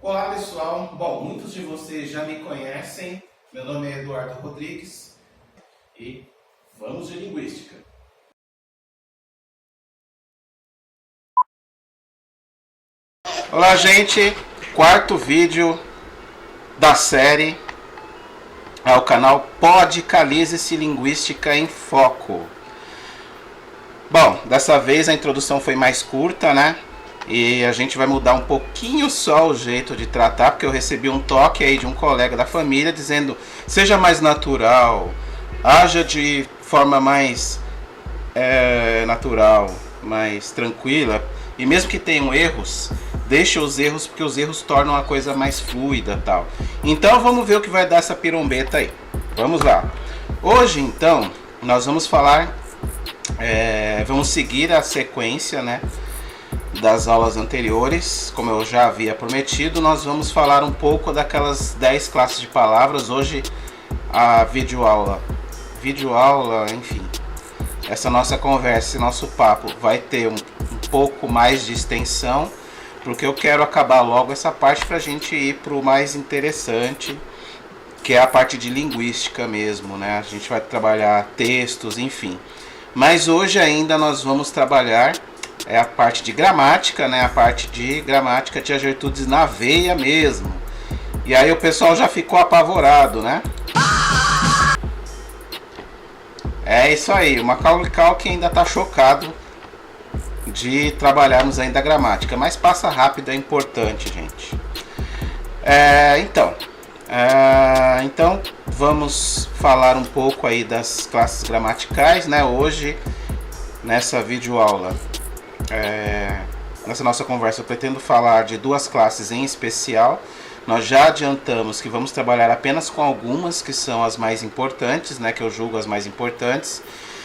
Olá pessoal, bom, muitos de vocês já me conhecem, meu nome é Eduardo Rodrigues e vamos de linguística. Olá gente, quarto vídeo da série ao canal Podcalize-se Linguística em Foco. Bom, dessa vez a introdução foi mais curta, né? E a gente vai mudar um pouquinho só o jeito de tratar, porque eu recebi um toque aí de um colega da família dizendo: seja mais natural, haja de forma mais natural, mais tranquila, e mesmo que tenham erros, deixe os erros, porque os erros tornam a coisa mais fluida, tal. Então vamos ver o que vai dar essa pirombeta aí. Vamos lá. Hoje então nós vamos falar, vamos seguir a sequência, né, das aulas anteriores. Como eu já havia prometido, nós vamos falar um pouco daquelas 10 classes de palavras. Hoje a videoaula, enfim, essa nossa conversa, esse nosso papo vai ter um pouco mais de extensão, porque eu quero acabar logo essa parte para a gente ir para o mais interessante, que é a parte de linguística mesmo, né? A gente vai trabalhar textos, enfim. Mas hoje ainda nós vamos trabalhar a parte de gramática, né? A parte de gramática Tia Gertrudes na veia mesmo. E aí o pessoal já ficou apavorado, né? É isso aí, o Macaulay Culkin ainda tá chocado de trabalharmos ainda a gramática, mas passa rápido, é importante, gente. Então vamos falar um pouco aí das classes gramaticais, né? Hoje, nessa videoaula, nessa nossa conversa, eu pretendo falar de duas classes em especial. Nós já adiantamos que vamos trabalhar apenas com algumas que são as mais importantes, né? Que eu julgo as mais importantes,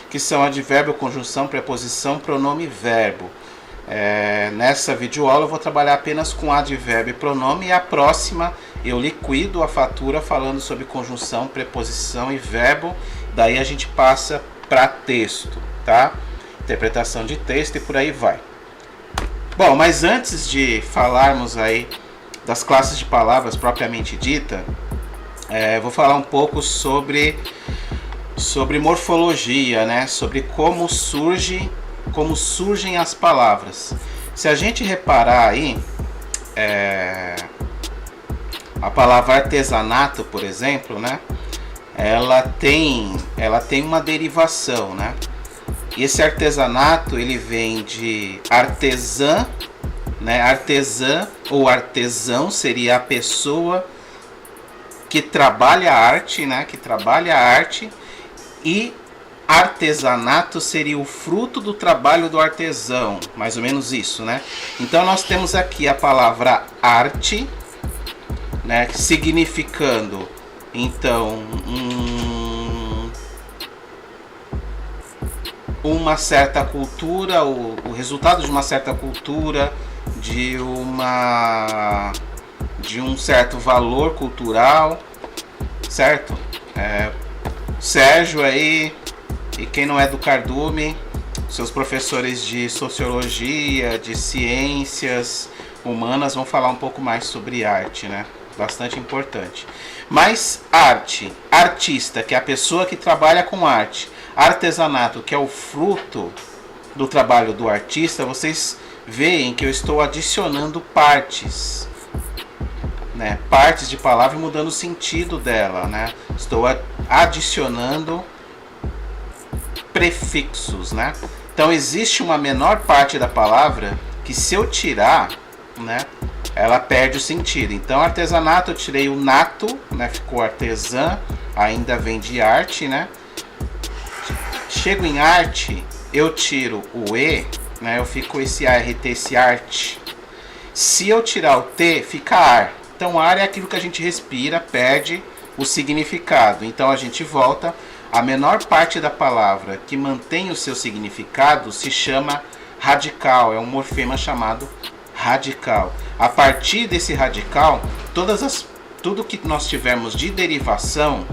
que são advérbio, conjunção, preposição, pronome e verbo. Nessa videoaula eu vou trabalhar apenas com advérbio e pronome, e a próxima eu liquido a fatura falando sobre conjunção, preposição e verbo. Daí a gente passa para texto, tá? Interpretação de texto e por aí vai. Bom, mas antes de falarmos aí das classes de palavras propriamente dita, vou falar um pouco sobre morfologia, né? Sobre como surgem as palavras. Se a gente reparar aí, a palavra artesanato, por exemplo, né? Ela tem uma derivação, né? E esse artesanato, ele vem de artesã, né? Artesã ou artesão seria a pessoa que trabalha a arte, né? Que trabalha a arte. E artesanato seria o fruto do trabalho do artesão, mais ou menos isso, né? Então nós temos aqui a palavra arte, né? Significando, então, uma certa cultura, o resultado de uma certa cultura, de um certo valor cultural, certo? Sérgio aí, e quem não é do cardume, seus professores de sociologia, de ciências humanas vão falar um pouco mais sobre arte, né? Bastante importante. Mas arte, artista, que é a pessoa que trabalha com arte, artesanato, que é o fruto do trabalho do artista, vocês veem que eu estou adicionando partes, né? Partes de palavra, mudando o sentido dela, né? Estou adicionando prefixos, né? Então existe uma menor parte da palavra que, se eu tirar, né, ela perde o sentido. Então artesanato, eu tirei o nato, né? Ficou artesã, ainda vem de arte, né? Chego em arte, eu tiro o E, né? Eu fico esse ART, esse arte. Se eu tirar o T, fica ar. Então ar é aquilo que a gente respira, perde o significado. Então a gente volta. A menor parte da palavra que mantém o seu significado se chama radical. É um morfema chamado radical. A partir desse radical, tudo que nós tivermos de derivação,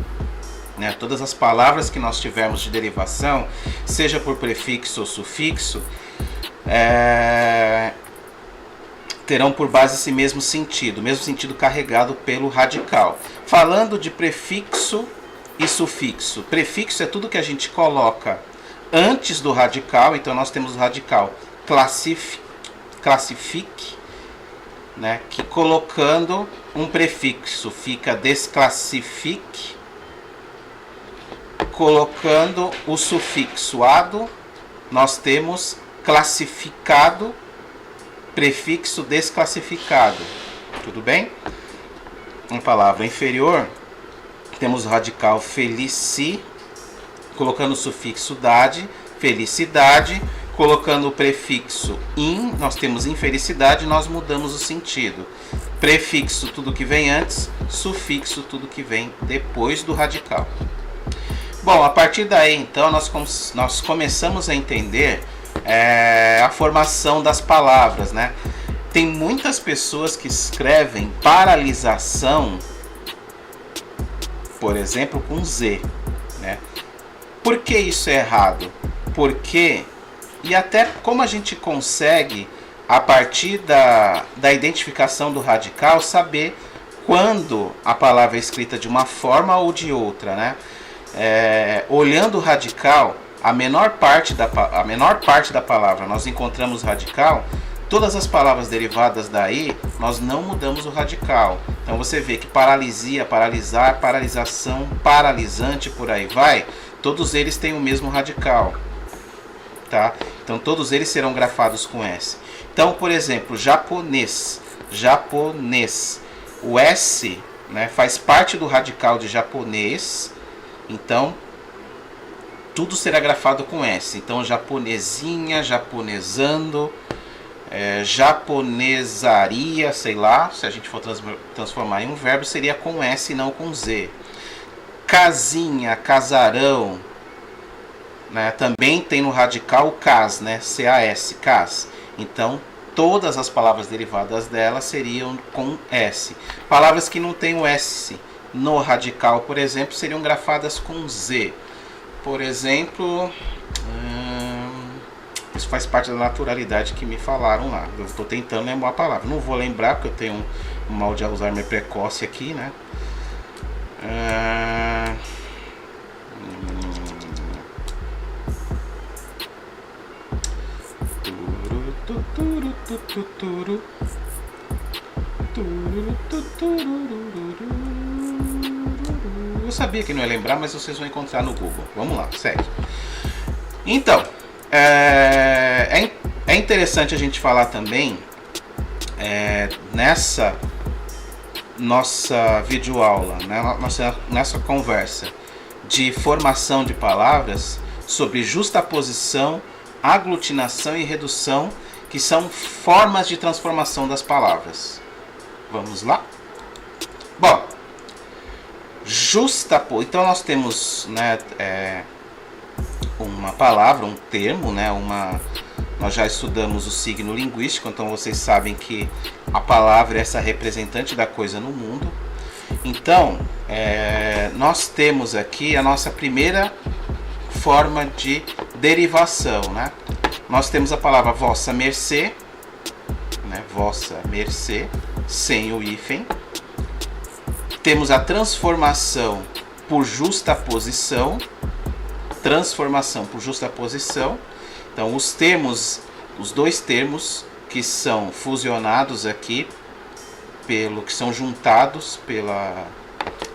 né, todas as palavras que nós tivermos de derivação, seja por prefixo ou sufixo, terão por base esse mesmo sentido carregado pelo radical. Falando de prefixo e sufixo. Prefixo é tudo que a gente coloca antes do radical, então nós temos o radical classifique, né, que colocando um prefixo fica desclassifique, colocando o sufixo ado, nós temos classificado, prefixo desclassificado. Tudo bem? Em palavra inferior, temos o radical felici, colocando o sufixo dade, felicidade, colocando o prefixo in, nós temos infelicidade, nós mudamos o sentido. Prefixo, tudo que vem antes, sufixo, tudo que vem depois do radical. Bom, a partir daí, então, nós começamos a entender a formação das palavras, né? Tem muitas pessoas que escrevem paralisação, por exemplo, com Z, né? Por que isso é errado? Porque, e até como a gente consegue, a partir da identificação do radical, saber quando a palavra é escrita de uma forma ou de outra, né? Olhando o radical, a menor parte da palavra nós encontramos radical, todas as palavras derivadas daí, nós não mudamos o radical. Então você vê que paralisia, paralisar, paralisação, paralisante, por aí vai, todos eles têm o mesmo radical, tá? Então todos eles serão grafados com S. Então, por exemplo, japonês, japonês, o S, né, faz parte do radical de japonês, então tudo será grafado com S. Então japonesinha, japonesando, japonesaria, sei lá, se a gente for transformar em um verbo, seria com S e não com Z. Casinha, casarão, né? Também tem no radical o cas, né? C-A-S, cas. Então, todas as palavras derivadas dela seriam com S. Palavras que não têm o S no radical, por exemplo, seriam grafadas com Z. Por exemplo, isso faz parte da naturalidade que me falaram lá. Eu estou tentando lembrar a palavra. Não vou lembrar porque eu tenho um mal de Alzheimer precoce aqui, né? Eu sabia que não ia lembrar, mas vocês vão encontrar no Google. Vamos lá, segue. Então, é interessante a gente falar também nessa nossa videoaula, né, nessa conversa de formação de palavras sobre justaposição, aglutinação e redução, que são formas de transformação das palavras. Vamos lá? Bom, então nós temos, né, uma palavra, um termo, né, nós já estudamos o signo linguístico, então vocês sabem que a palavra é essa representante da coisa no mundo. Então, nós temos aqui a nossa primeira forma de derivação, né? Nós temos a palavra vossa mercê, né? Vossa mercê, sem o hífen. Temos a transformação por justaposição. Transformação por justaposição. Então, os dois termos que são fusionados aqui, que são juntados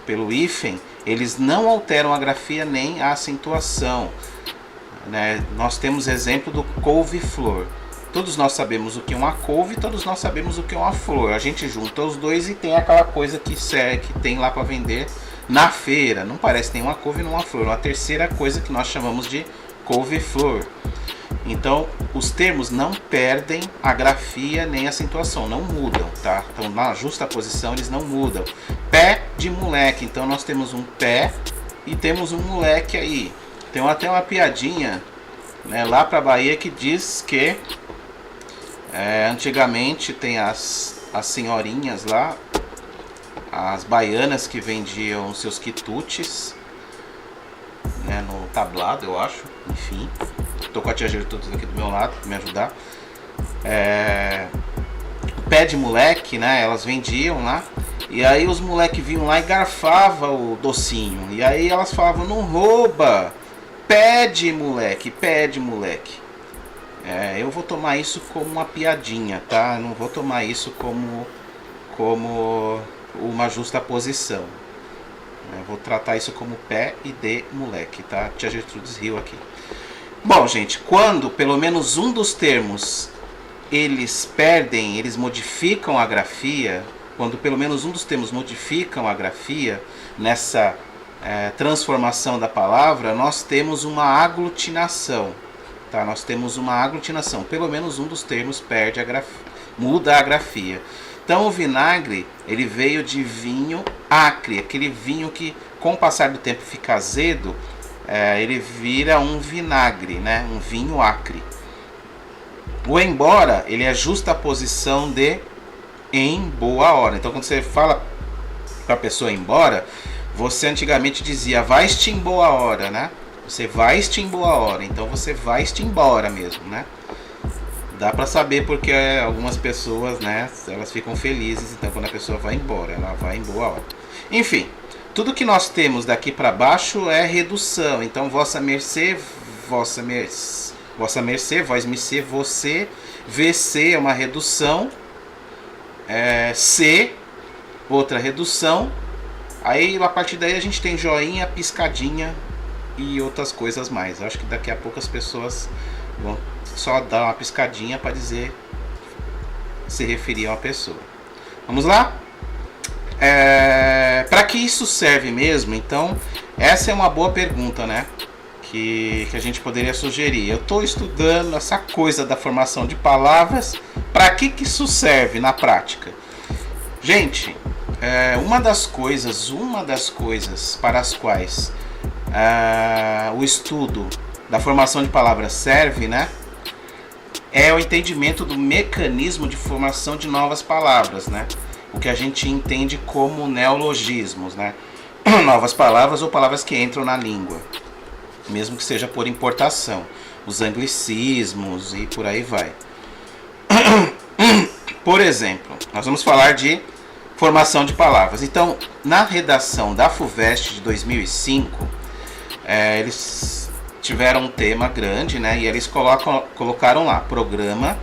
pelo hífen, eles não alteram a grafia nem a acentuação, né? Nós temos exemplo do couve-flor. Todos nós sabemos o que é uma couve, todos nós sabemos o que é uma flor. A gente junta os dois e tem aquela coisa que tem lá para vender na feira. Não parece nem uma couve nem uma flor. Uma terceira coisa que nós chamamos de couve-flor. Então, os termos não perdem a grafia nem a acentuação, não mudam, tá? Então, na justaposição eles não mudam. Pé de moleque, então nós temos um pé e temos um moleque aí. Tem até uma piadinha, né, lá pra Bahia que diz que antigamente tem as senhorinhas lá, as baianas que vendiam seus quitutes, né, no tablado, eu acho, enfim. Tô com a tia Gertrudes aqui do meu lado para me ajudar. pé de moleque, né? Elas vendiam lá. E aí os moleques vinham lá e garfavam o docinho. E aí elas falavam, não rouba. Pede, moleque, pede, moleque. Eu vou tomar isso como uma piadinha, tá? Não vou tomar isso como uma justa posição. Eu vou tratar isso como pé e de moleque, tá? Tia Gertrudes riu aqui. Bom, gente, quando pelo menos um dos termos eles modificam a grafia, quando pelo menos um dos termos modificam a grafia nessa transformação da palavra, nós temos uma aglutinação, tá? Nós temos uma aglutinação, pelo menos um dos termos perde a grafia, muda a grafia. Então o vinagre, ele veio de vinho acre, aquele vinho que com o passar do tempo fica azedo, ele vira um vinagre, né? Um vinho acre. O embora, ele é justa posição de em boa hora. Então quando você fala para a pessoa ir embora, você antigamente dizia vai-te em boa hora, né? Você vai-te em boa hora, então você vai-te embora mesmo, né? Dá para saber porque algumas pessoas, né, elas ficam felizes, então quando a pessoa vai embora, ela vai em boa hora. Enfim, tudo que nós temos daqui para baixo é redução. Então vossa mercê, vós mercê, você, VC é uma redução, C, outra redução. Aí a partir daí a gente tem joinha, piscadinha e outras coisas mais. Eu acho que daqui a pouco as pessoas vão só dar uma piscadinha para dizer se referir a uma pessoa. Vamos lá? Para que isso serve mesmo? Então, essa é uma boa pergunta, né? Que a gente poderia sugerir. Eu estou estudando essa coisa da formação de palavras. Para que isso serve na prática? Gente, uma das coisas para as quais o estudo da formação de palavras serve, né? É o entendimento do mecanismo de formação de novas palavras, né? O que a gente entende como neologismos, né? Novas palavras ou palavras que entram na língua, mesmo que seja por importação, os anglicismos e por aí vai. Por exemplo, nós vamos falar de formação de palavras. Então, na redação da FUVEST de 2005, eles tiveram um tema grande, né? E eles colocaram lá, programa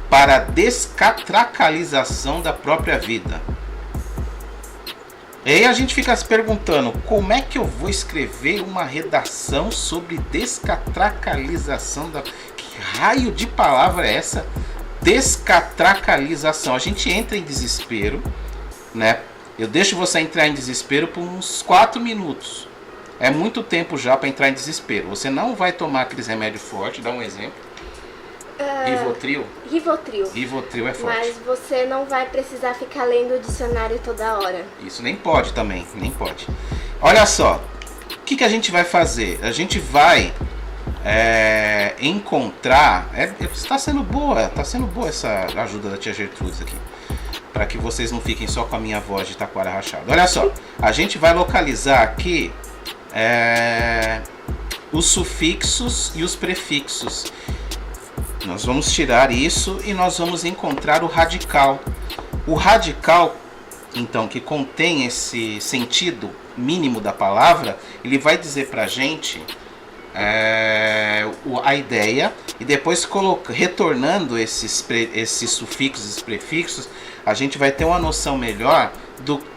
para descatracalização da própria vida. E aí a gente fica se perguntando, como é que eu vou escrever uma redação sobre descatracalização da... Que raio de palavra é essa? Descatracalização. A gente entra em desespero, né? Eu deixo você entrar em desespero por uns 4 minutos. É muito tempo já para entrar em desespero. Você não vai tomar aqueles remédios fortes, dá um exemplo. Rivotril? Rivotril é forte. Mas você não vai precisar ficar lendo o dicionário toda hora. Isso nem pode também, nem pode. Olha só, o que a gente vai fazer? A gente vai encontrar... Está sendo boa essa ajuda da tia Gertrudes aqui. Para que vocês não fiquem só com a minha voz de taquara rachada. Olha só, a gente vai localizar aqui os sufixos e os prefixos. Nós vamos tirar isso e nós vamos encontrar o radical. O radical, então, que contém esse sentido mínimo da palavra, ele vai dizer pra gente a ideia, e depois retornando esses sufixos e esses prefixos, a gente vai ter uma noção melhor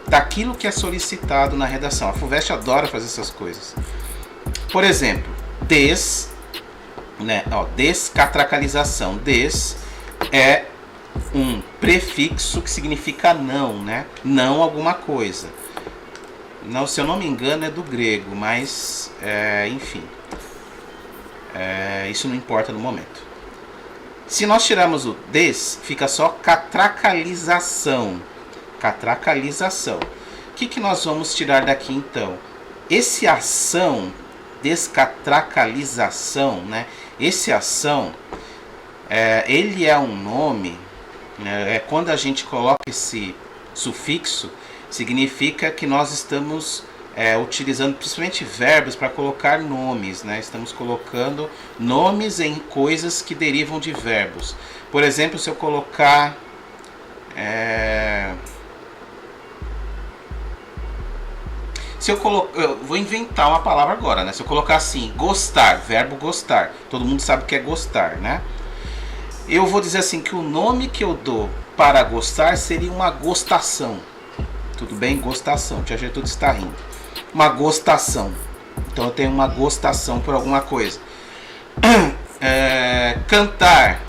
daquilo que é solicitado na redação. A FUVEST adora fazer essas coisas. Por exemplo, descatracalização. Des é um prefixo que significa não, né? Não alguma coisa. Não, se eu não me engano é do grego, mas enfim, isso não importa no momento. Se nós tirarmos o des, fica só catracalização. Catracalização. O que nós vamos tirar daqui então? Esse ação, descatracalização, né? Esse ação, ele é um nome, né? Quando a gente coloca esse sufixo, significa que nós estamos utilizando principalmente verbos para colocar nomes, né? Estamos colocando nomes em coisas que derivam de verbos. Por exemplo, se eu colocar Se eu colocar, eu vou inventar uma palavra agora, né? Se eu colocar assim, gostar, verbo gostar, todo mundo sabe o que é gostar, né? Eu vou dizer assim que o nome que eu dou para gostar seria uma gostação. Tudo bem? Gostação. Tia Gertrude está rindo. Uma gostação. Então eu tenho uma gostação por alguma coisa. Cantar.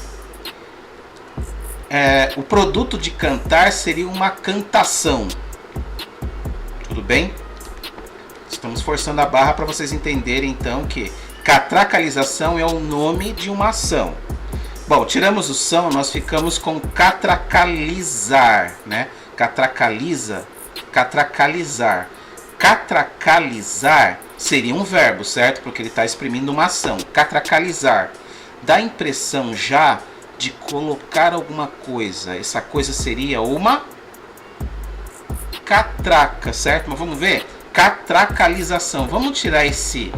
O produto de cantar seria uma cantação. Tudo bem? Estamos forçando a barra para vocês entenderem então que catracalização é o nome de uma ação. Bom, tiramos o som, nós ficamos com catracalizar, né? Catracalizar. Catracalizar seria um verbo, certo? Porque ele está exprimindo uma ação. Catracalizar dá a impressão já de colocar alguma coisa. Essa coisa seria uma catraca, certo? Mas vamos ver? Catracalização. Vamos tirar esse...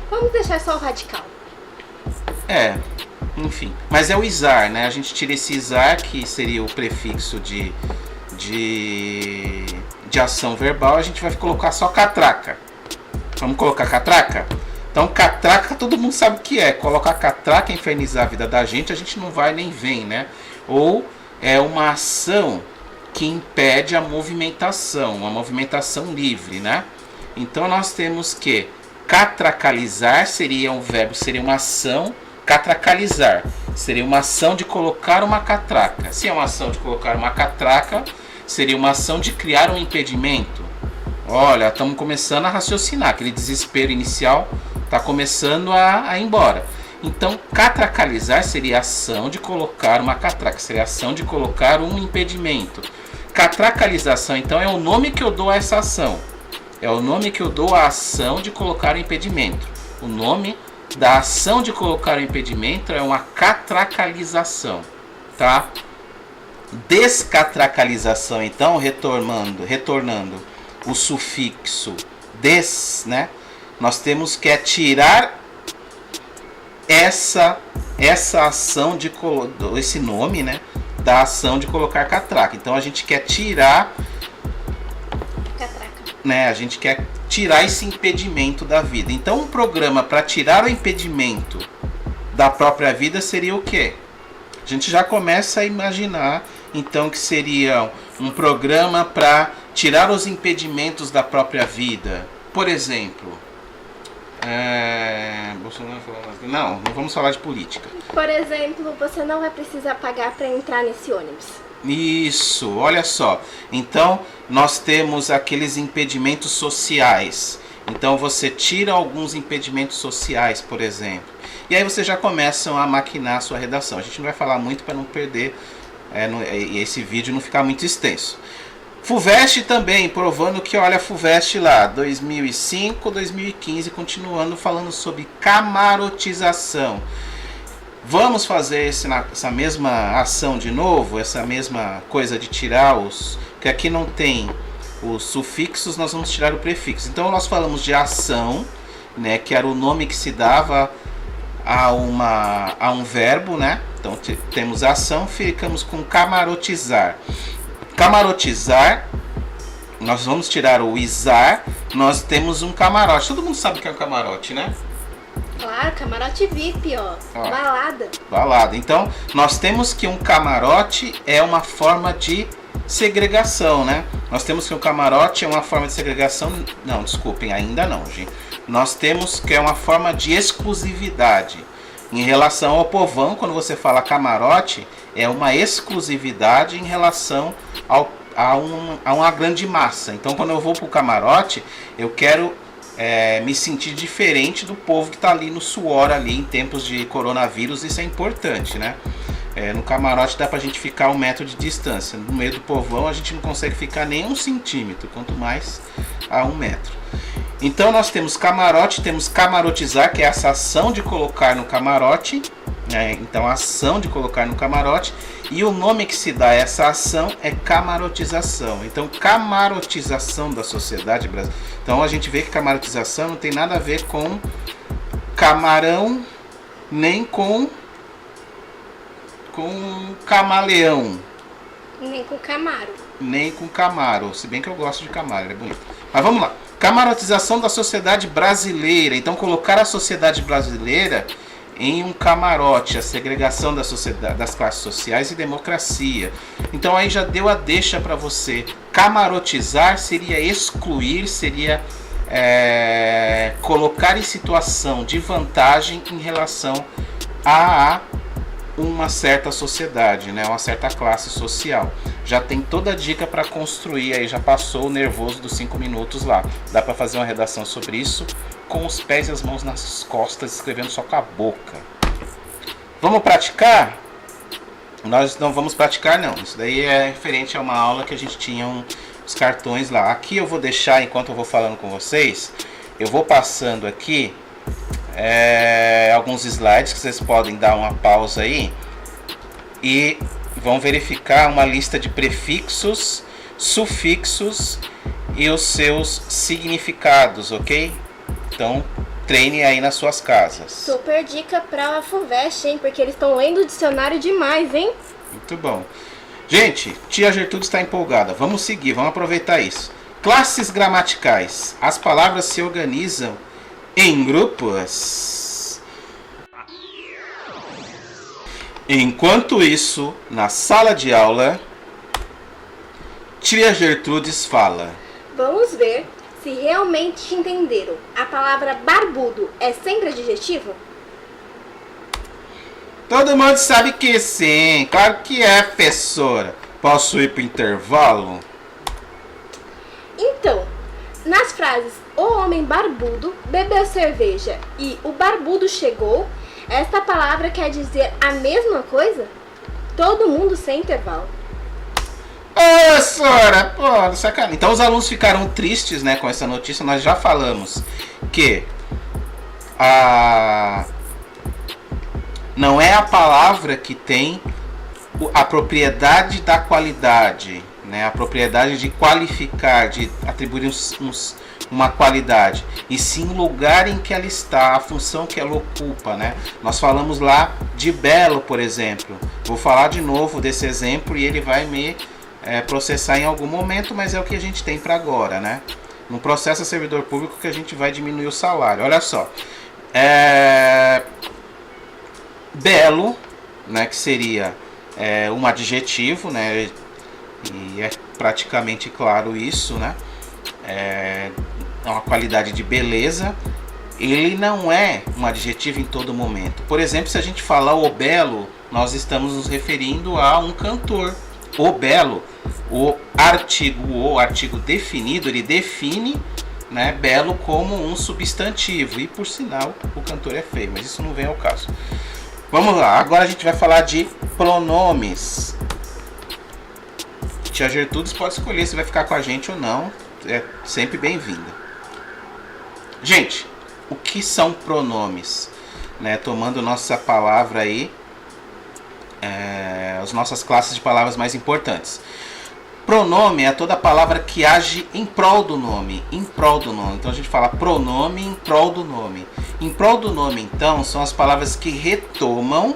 Vamos deixar só o radical. Enfim. Mas é o izar, né? A gente tira esse izar, que seria o prefixo de ação verbal. A gente vai colocar só catraca. Vamos colocar catraca? Então, catraca, todo mundo sabe o que é. Colocar catraca, infernizar a vida da gente, a gente não vai nem vem, né? Ou é uma ação que impede a movimentação, uma movimentação livre, né? Então, nós temos que catracalizar seria um verbo, seria uma ação. Catracalizar seria uma ação de colocar uma catraca. Se é uma ação de colocar uma catraca, seria uma ação de criar um impedimento. Olha, estamos começando a raciocinar. Aquele desespero inicial está começando a ir embora. Então, catracalizar seria a ação de colocar uma catraca. Seria a ação de colocar um impedimento. Catracalização, então, é o nome que eu dou a essa ação. É o nome que eu dou à ação de colocar o impedimento. O nome da ação de colocar o impedimento é uma catracalização, tá? Descatracalização, então, retornando o sufixo des, né? Nós temos que tirar essa ação de esse nome, né? Da ação de colocar catraca. Então a gente quer tirar Catraca. Né? A gente quer tirar esse impedimento da vida. Então um programa para tirar o impedimento da própria vida seria o quê? A gente já começa a imaginar então que seria um programa para tirar os impedimentos da própria vida. Por exemplo, não vamos falar de política. Por exemplo, você não vai precisar pagar para entrar nesse ônibus. Isso, olha só. Então, nós temos aqueles impedimentos sociais. Então, você tira alguns impedimentos sociais, por exemplo. E aí você já começa a maquinar a sua redação. A gente não vai falar muito para não perder, esse vídeo não ficar muito extenso. FUVEST também, provando que, olha, FUVEST lá, 2005, 2015, continuando falando sobre camarotização. Vamos fazer essa mesma ação de novo, essa mesma coisa de tirar porque aqui não tem os sufixos, nós vamos tirar o prefixo. Então nós falamos de ação, né, que era o nome que se dava a um verbo, né? Então temos ação, ficamos com camarotizar. Camarotizar, nós vamos tirar o izar, nós temos um camarote. Todo mundo sabe o que é um camarote, né? Claro, camarote VIP, ó. Balada. Balada. Então, nós temos que um camarote é uma forma de segregação, né? Nós temos que um camarote é uma forma de segregação. Não, desculpem, ainda não, gente. Nós temos que é uma forma de exclusividade. Em relação ao povão, quando você fala camarote, é uma exclusividade em relação a uma grande massa. Então, quando eu vou para o camarote, eu quero me sentir diferente do povo que está ali no suor, ali em tempos de coronavírus. Isso é importante, né? No camarote dá pra gente ficar 1 metro de distância. No meio do povão a gente não consegue ficar nem 1 centímetro, quanto mais a 1 metro. Então nós temos camarote, temos camarotizar, que é essa ação de colocar no camarote, né? Então a ação de colocar no camarote, e o nome que se dá a essa ação é camarotização. Então camarotização da sociedade brasileira. Então a gente vê que camarotização não tem nada a ver com camarão, nem com com camaleão. Nem com Camaro. Nem com Camaro, se bem que eu gosto de Camaro, ele é bonito. Mas vamos lá. Camarotização da sociedade brasileira. Então, colocar a sociedade brasileira em um camarote, a segregação da sociedade, das classes sociais e democracia. Então, aí já deu a deixa para você. Camarotizar seria excluir, seria colocar em situação de vantagem em relação a uma certa sociedade, né? Uma certa classe social. Já tem toda a dica para construir, aí já passou o nervoso dos 5 minutos lá. Dá para fazer uma redação sobre isso com os pés e as mãos nas costas, escrevendo só com a boca. Vamos praticar? Nós não vamos praticar não. Isso daí é referente a uma aula que a gente tinha os cartões lá. Aqui eu vou deixar, enquanto eu vou falando com vocês, eu vou passando aqui alguns slides que vocês podem dar uma pausa aí e vão verificar uma lista de prefixos, sufixos e os seus significados, ok? Então treine aí nas suas casas. Super dica pra FUVEST, hein? Porque eles estão lendo o dicionário demais, hein? Muito bom. Gente, tia Gertrude está empolgada. Vamos seguir, vamos aproveitar isso. Classes gramaticais. As palavras se organizam em grupos. Enquanto isso, na sala de aula, tia Gertrudes fala. Vamos ver se realmente entenderam. A palavra barbudo é sempre adjetivo? Todo mundo sabe que sim. Claro que é, professora. Posso ir para o intervalo? Então, nas frases o homem barbudo bebeu cerveja e o barbudo chegou, esta palavra quer dizer a mesma coisa? Todo mundo sem intervalo. Ô, professora, pô, sacanagem. Então os alunos ficaram tristes, né, com essa notícia. Nós já falamos que não é a palavra que tem a propriedade da qualidade, né, a propriedade de qualificar, de atribuir uma qualidade, e sim o lugar em que ela está, a função que ela ocupa, né? Nós falamos lá de belo, por exemplo. Vou falar de novo desse exemplo e ele vai me processar em algum momento, mas é o que a gente tem para agora, né? No processo a servidor público que a gente vai diminuir o salário. Olha só, belo, né, que seria um adjetivo, né? E é praticamente claro isso, né? É uma qualidade de beleza. Ele não é um adjetivo em todo momento. Por exemplo, se a gente falar o belo, nós estamos nos referindo a um cantor. O belo, o artigo definido, ele define, né, belo como um substantivo. E por sinal, o cantor é feio, mas isso não vem ao caso. Vamos lá, agora a gente vai falar de pronomes. Tia Gertrudes pode escolher se vai ficar com a gente ou não. É sempre bem-vinda. Gente, o que são pronomes? Né, tomando nossa palavra aí, as nossas classes de palavras mais importantes. Pronome é toda palavra que age em prol do nome. Em prol do nome. Então a gente fala pronome em prol do nome. Em prol do nome, então, são as palavras que retomam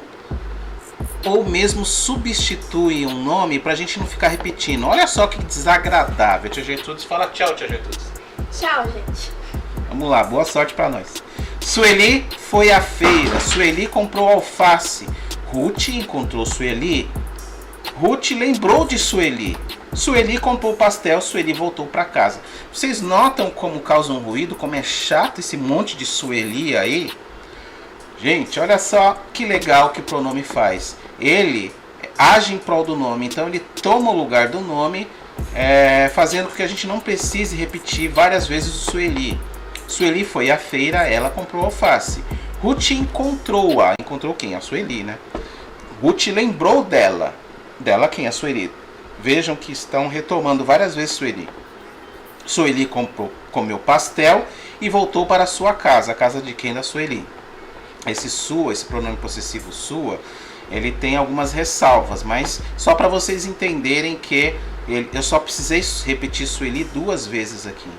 ou mesmo substituem um nome para a gente não ficar repetindo. Olha só que desagradável. Tia Gertrudes fala tchau, tia Gertrudes. Tchau, gente. Vamos lá, boa sorte para nós. Sueli foi à feira. Sueli comprou alface. Ruth encontrou Sueli. Ruth lembrou de Sueli. Sueli comprou pastel. Sueli voltou para casa. Vocês notam como causa um ruído? Como é chato esse monte de Sueli aí? Gente, olha só que legal que o pronome faz. Ele age em prol do nome. Então ele toma o lugar do nome, fazendo com que a gente não precise repetir várias vezes o Sueli. Sueli foi à feira. Ela comprou alface. Ruth encontrou-a. Encontrou quem? A Sueli, né? Ruth lembrou dela. Dela quem? A Sueli. Vejam que estão retomando várias vezes Sueli. Sueli comeu pastel e voltou para a sua casa. A casa de quem? Da Sueli. Esse pronome possessivo sua, ele tem algumas ressalvas, mas só para vocês entenderem que eu só precisei repetir Sueli 2 vezes aqui.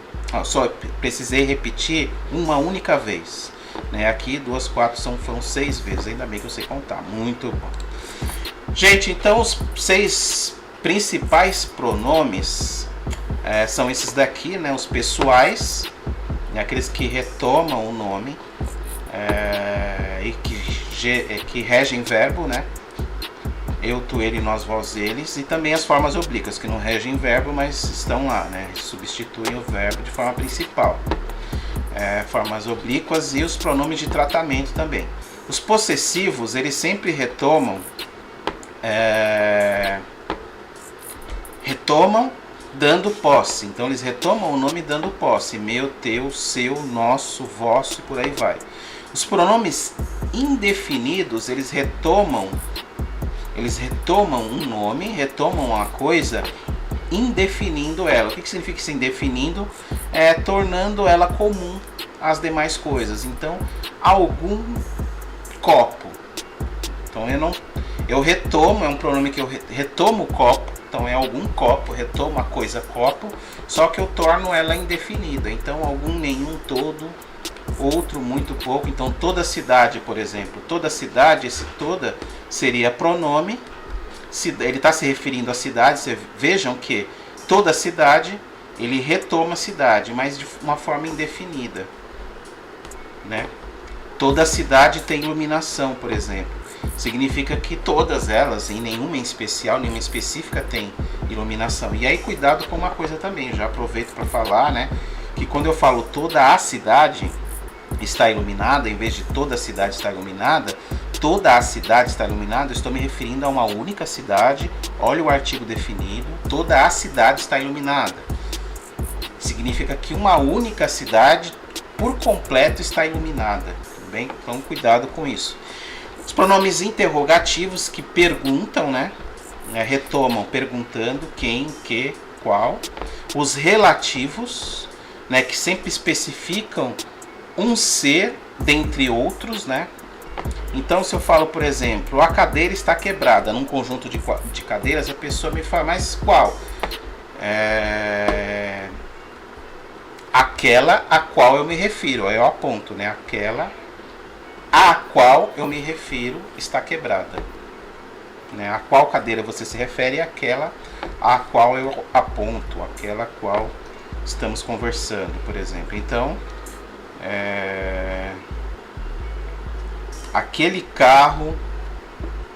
Só precisei repetir uma única vez. Né? Aqui 2, 4 foram 6 vezes. Ainda bem que eu sei contar. Muito bom. Gente, então os 6 principais pronomes são esses daqui, né? Os pessoais, né? Aqueles que retomam o nome e que regem verbo, né? Eu, tu, ele, nós, vós, eles. E também as formas oblíquas, que não regem verbo, mas estão lá, né? Substituem o verbo de forma principal. Formas oblíquas e os pronomes de tratamento também. Os possessivos, eles sempre retomam dando posse. Então eles retomam o nome dando posse. Meu, teu, seu, nosso, vosso e por aí vai. Os pronomes indefinidos, eles retomam um nome, retomam uma coisa, indefinindo ela. O que significa isso indefinindo? Tornando ela comum às demais coisas. Então, algum copo. Então eu retomo, é um pronome que eu retomo o copo. Então é algum copo, retomo a coisa copo, só que eu torno ela indefinida. Então algum, nenhum, todo, outro, muito pouco. Então toda cidade, por exemplo, toda cidade, esse toda seria pronome. Ele está se referindo à cidade. Vejam que toda cidade, ele retoma a cidade, mas de uma forma indefinida, né? Toda cidade tem iluminação, por exemplo. Significa que todas elas, em nenhuma em especial, nenhuma específica, tem iluminação. E aí cuidado com uma coisa também, já aproveito para falar, né? Que quando eu falo toda a cidade está iluminada, em vez de toda a cidade está iluminada, toda a cidade está iluminada, eu estou me referindo a uma única cidade. Olha o artigo definido, toda a cidade está iluminada. Significa que uma única cidade, por completo, está iluminada. Tudo bem? Então cuidado com isso. Os pronomes interrogativos que perguntam, né? Retomam perguntando quem, que, qual. Os relativos, né? Que sempre especificam um ser dentre outros, né? Então, se eu falo, por exemplo, a cadeira está quebrada num conjunto de cadeiras, a pessoa me fala, mas qual? Aquela a qual eu me refiro. Aí eu aponto, né? Aquela a qual eu me refiro está quebrada, né? A qual cadeira você se refere é aquela a qual eu aponto, aquela a qual estamos conversando, por exemplo. Então, aquele carro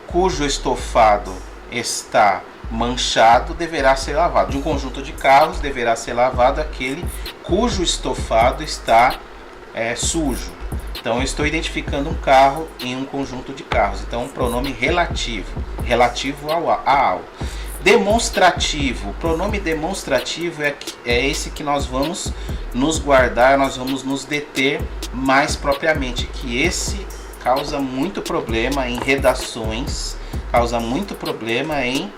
cujo estofado está manchado deverá ser lavado. De um conjunto de carros deverá ser lavado aquele cujo estofado está sujo. Então eu estou identificando um carro em um conjunto de carros. Então um pronome relativo, relativo ao. Demonstrativo. O pronome demonstrativo é esse que nós vamos nos guardar, nós vamos nos deter mais propriamente, que esse causa muito problema em redações, causa muito problema em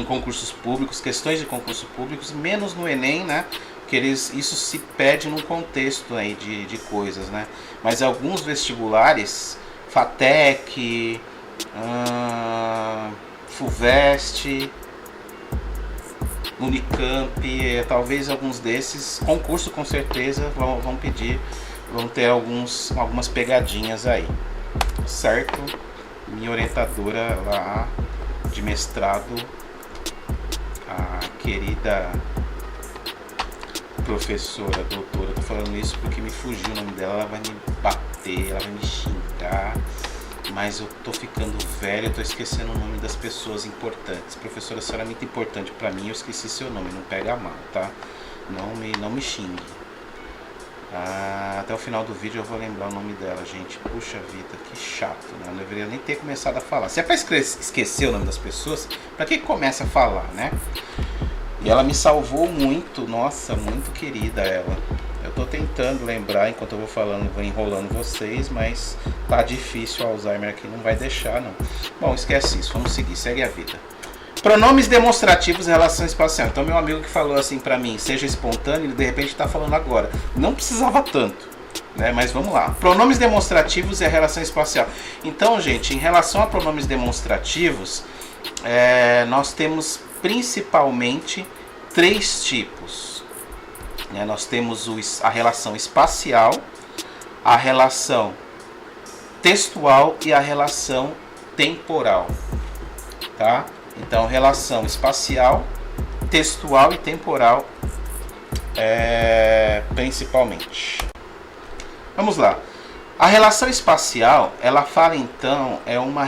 concursos públicos, questões de concursos públicos, menos no Enem, né? Porque isso se pede num contexto aí de coisas, né? Mas alguns vestibulares, FATEC, FUVEST, Unicamp, talvez alguns desses, concurso com certeza vão pedir, vão ter algumas pegadinhas aí, certo? Minha orientadora lá de mestrado, a querida professora, doutora, tô falando isso porque me fugiu o nome dela, ela vai me bater, ela vai me xingar, mas eu tô ficando velho, eu tô esquecendo o nome das pessoas importantes. Professora, a senhora é muito importante pra mim, eu esqueci seu nome, não pega mal, tá? Não me xingue. Até o final do vídeo eu vou lembrar o nome dela, gente. Puxa vida, que chato, né? Eu não deveria nem ter começado a falar. Se é pra esquecer o nome das pessoas, pra que começa a falar, né? E ela me salvou muito, nossa, muito querida ela. Eu tô tentando lembrar enquanto eu vou falando, vou enrolando vocês, mas tá difícil, o Alzheimer aqui não vai deixar, não. Bom, esquece isso, vamos seguir, segue a vida. Pronomes demonstrativos em relação espacial. Então meu amigo que falou assim pra mim, seja espontâneo, ele de repente tá falando agora. Não precisava tanto, né? Mas vamos lá. Pronomes demonstrativos e a relação espacial. Então, gente, em relação a pronomes demonstrativos, nós temos principalmente 3 tipos. Nós temos a relação espacial, a relação textual e a relação temporal, tá? Então, relação espacial, textual e temporal, principalmente. Vamos lá. A relação espacial, ela fala então, é uma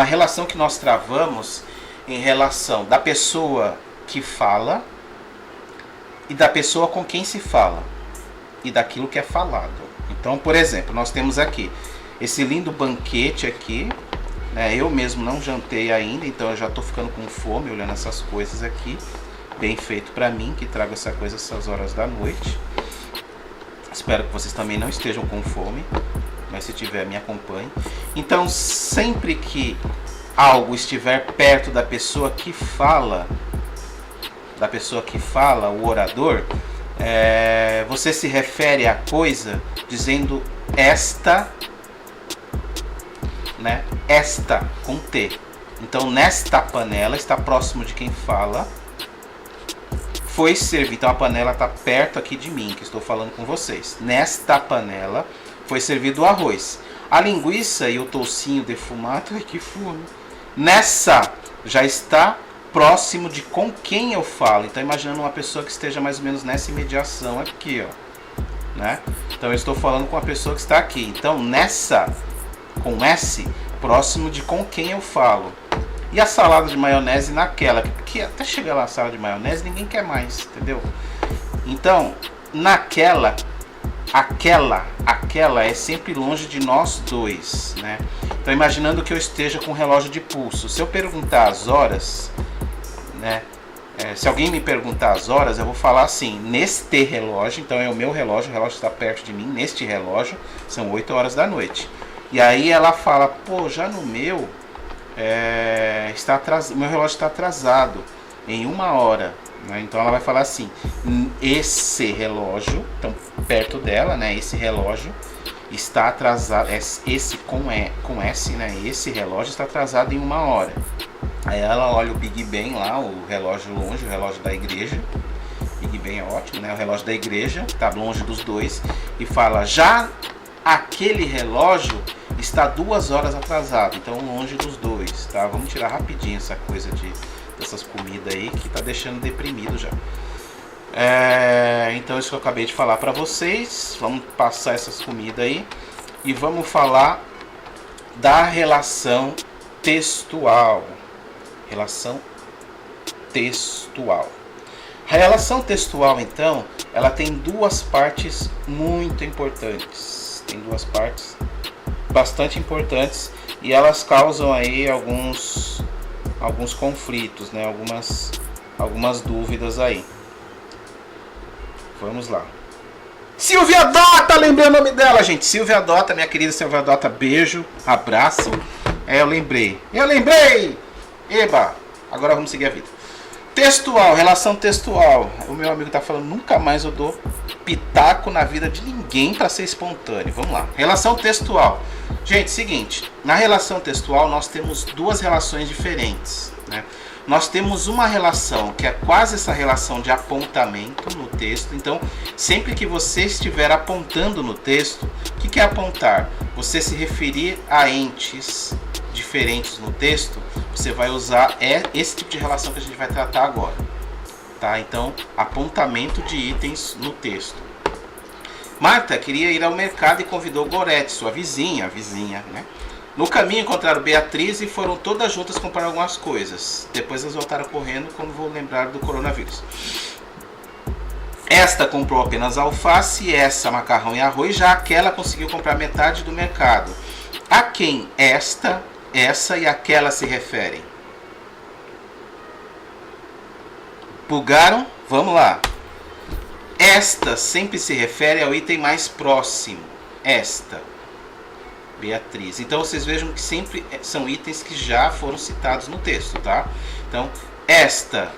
relação que nós travamos em relação da pessoa que fala e da pessoa com quem se fala e daquilo que é falado. Então, por exemplo, nós temos aqui esse lindo banquete aqui, né? Eu mesmo não jantei ainda, então eu já estou ficando com fome olhando essas coisas aqui. Bem feito para mim, que trago essa coisa essas horas da noite. Espero que vocês também não estejam com fome, mas se tiver, me acompanhe. Então, sempre que algo estiver perto da pessoa que fala, o orador, você se refere à coisa dizendo esta, né? Esta com T. Então, nesta panela, está próximo de quem fala. Foi servido, então a panela está perto aqui de mim, que estou falando com vocês. Nesta panela foi servido o arroz. A linguiça e o toucinho defumado, ai que fome. Nessa já está próximo de com quem eu falo. Então imaginando uma pessoa que esteja mais ou menos nessa imediação aqui, ó, né? Então eu estou falando com a pessoa que está aqui. Então nessa, com S, próximo de com quem eu falo. E a salada de maionese naquela, que até chegar lá a salada de maionese ninguém quer mais, entendeu? Então, naquela, aquela é sempre longe de nós dois, né? Então, imaginando que eu esteja com um relógio de pulso, se eu perguntar as horas, né? Se alguém me perguntar as horas, eu vou falar assim, neste relógio, então é o meu relógio, o relógio está perto de mim, neste relógio, são 8 horas da noite. E aí ela fala, pô, já no meu... meu relógio está atrasado em 1 hora, né? Então ela vai falar assim, esse relógio, então perto dela, né? Esse relógio está atrasado, esse com S, né? Esse relógio está atrasado em 1 hora. Aí ela olha o Big Ben lá, o relógio longe, o relógio da igreja. Big Ben é ótimo, né? O relógio da igreja está longe dos dois e fala, já aquele relógio está 2 horas atrasado, então longe dos dois, tá? Vamos tirar rapidinho essa coisa dessas comidas aí que tá deixando deprimido já. Então isso que eu acabei de falar para vocês. Vamos passar essas comidas aí e vamos falar da relação textual. Relação textual. A relação textual, então, ela tem 2 partes muito importantes. Tem 2 partes bastante importantes e elas causam aí alguns conflitos, né? Algumas dúvidas aí. Vamos lá. Silvia Dota, lembrei o nome dela, gente. Silvia Dota, minha querida Silvia Dota, beijo, abraço. Eu lembrei. Eba, agora vamos seguir a vida. Textual, relação textual. O meu amigo tá falando, nunca mais eu dou pitaco na vida de ninguém para ser espontâneo. Vamos lá. Relação textual. Gente, seguinte, na relação textual nós temos 2 relações diferentes, né? Nós temos uma relação que é quase essa relação de apontamento no texto. Então, sempre que você estiver apontando no texto, o que é apontar? Você se referir a entes diferentes no texto, você vai usar esse tipo de relação que a gente vai tratar agora, tá? Então, apontamento de itens no texto. Marta queria ir ao mercado e convidou Gorete, sua vizinha, né? No caminho encontraram Beatriz e foram todas juntas comprar algumas coisas. Depois elas voltaram correndo quando vou lembrar do coronavírus. Esta comprou apenas alface, essa macarrão e arroz, já aquela conseguiu comprar metade do mercado. A quem essa e aquela se referem? Bugaram? Vamos lá. Esta sempre se refere ao item mais próximo. Esta, Beatriz. Então vocês vejam que sempre são itens que já foram citados no texto, tá? Então, esta,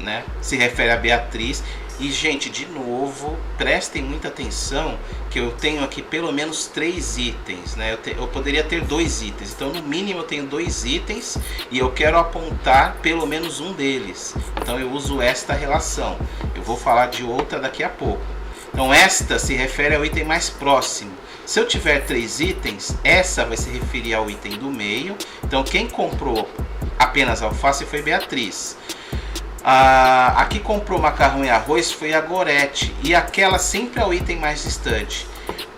né, se refere a Beatriz. E, gente, de novo, prestem muita atenção que eu tenho aqui pelo menos 3 itens, né? Eu poderia ter 2 itens, então no mínimo eu tenho 2 itens e eu quero apontar pelo menos um deles. Então eu uso esta relação. Eu vou falar de outra daqui a pouco. Então esta se refere ao item mais próximo. Se eu tiver 3 itens, essa vai se referir ao item do meio. Então quem comprou apenas alface foi Beatriz. A que comprou macarrão e arroz foi a Gorete. E aquela sempre é o item mais distante.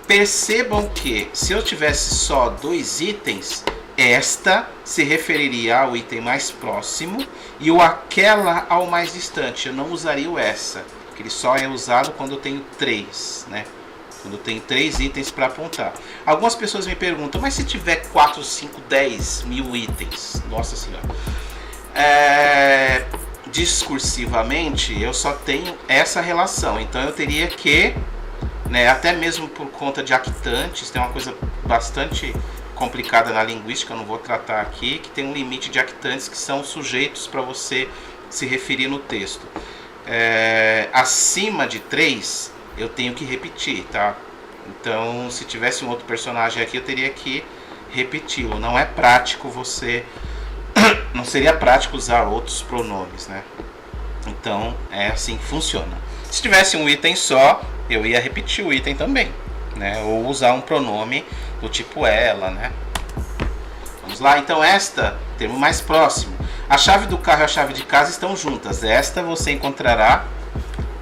Percebam que se eu tivesse só 2 itens, esta se referiria ao item mais próximo e o aquela ao mais distante. Eu não usaria o essa, porque ele só é usado quando eu tenho 3, né? Quando eu tenho 3 itens para apontar. Algumas pessoas me perguntam, mas se tiver 4, 5, 10 mil itens? Nossa senhora. Discursivamente, eu só tenho essa relação. Então eu teria que, né, até mesmo por conta de actantes, tem uma coisa bastante complicada na linguística, eu não vou tratar aqui, que tem um limite de actantes que são sujeitos para você se referir no texto. Acima de 3, eu tenho que repetir, tá? Então, se tivesse um outro personagem aqui, eu teria que repeti-lo. Não é prático você... Não seria prático usar outros pronomes, né? Então, é assim que funciona. Se tivesse um item só, eu ia repetir o item também, né? Ou usar um pronome do tipo ela, né? Vamos lá, então esta, termo mais próximo. A chave do carro e a chave de casa estão juntas. Esta você encontrará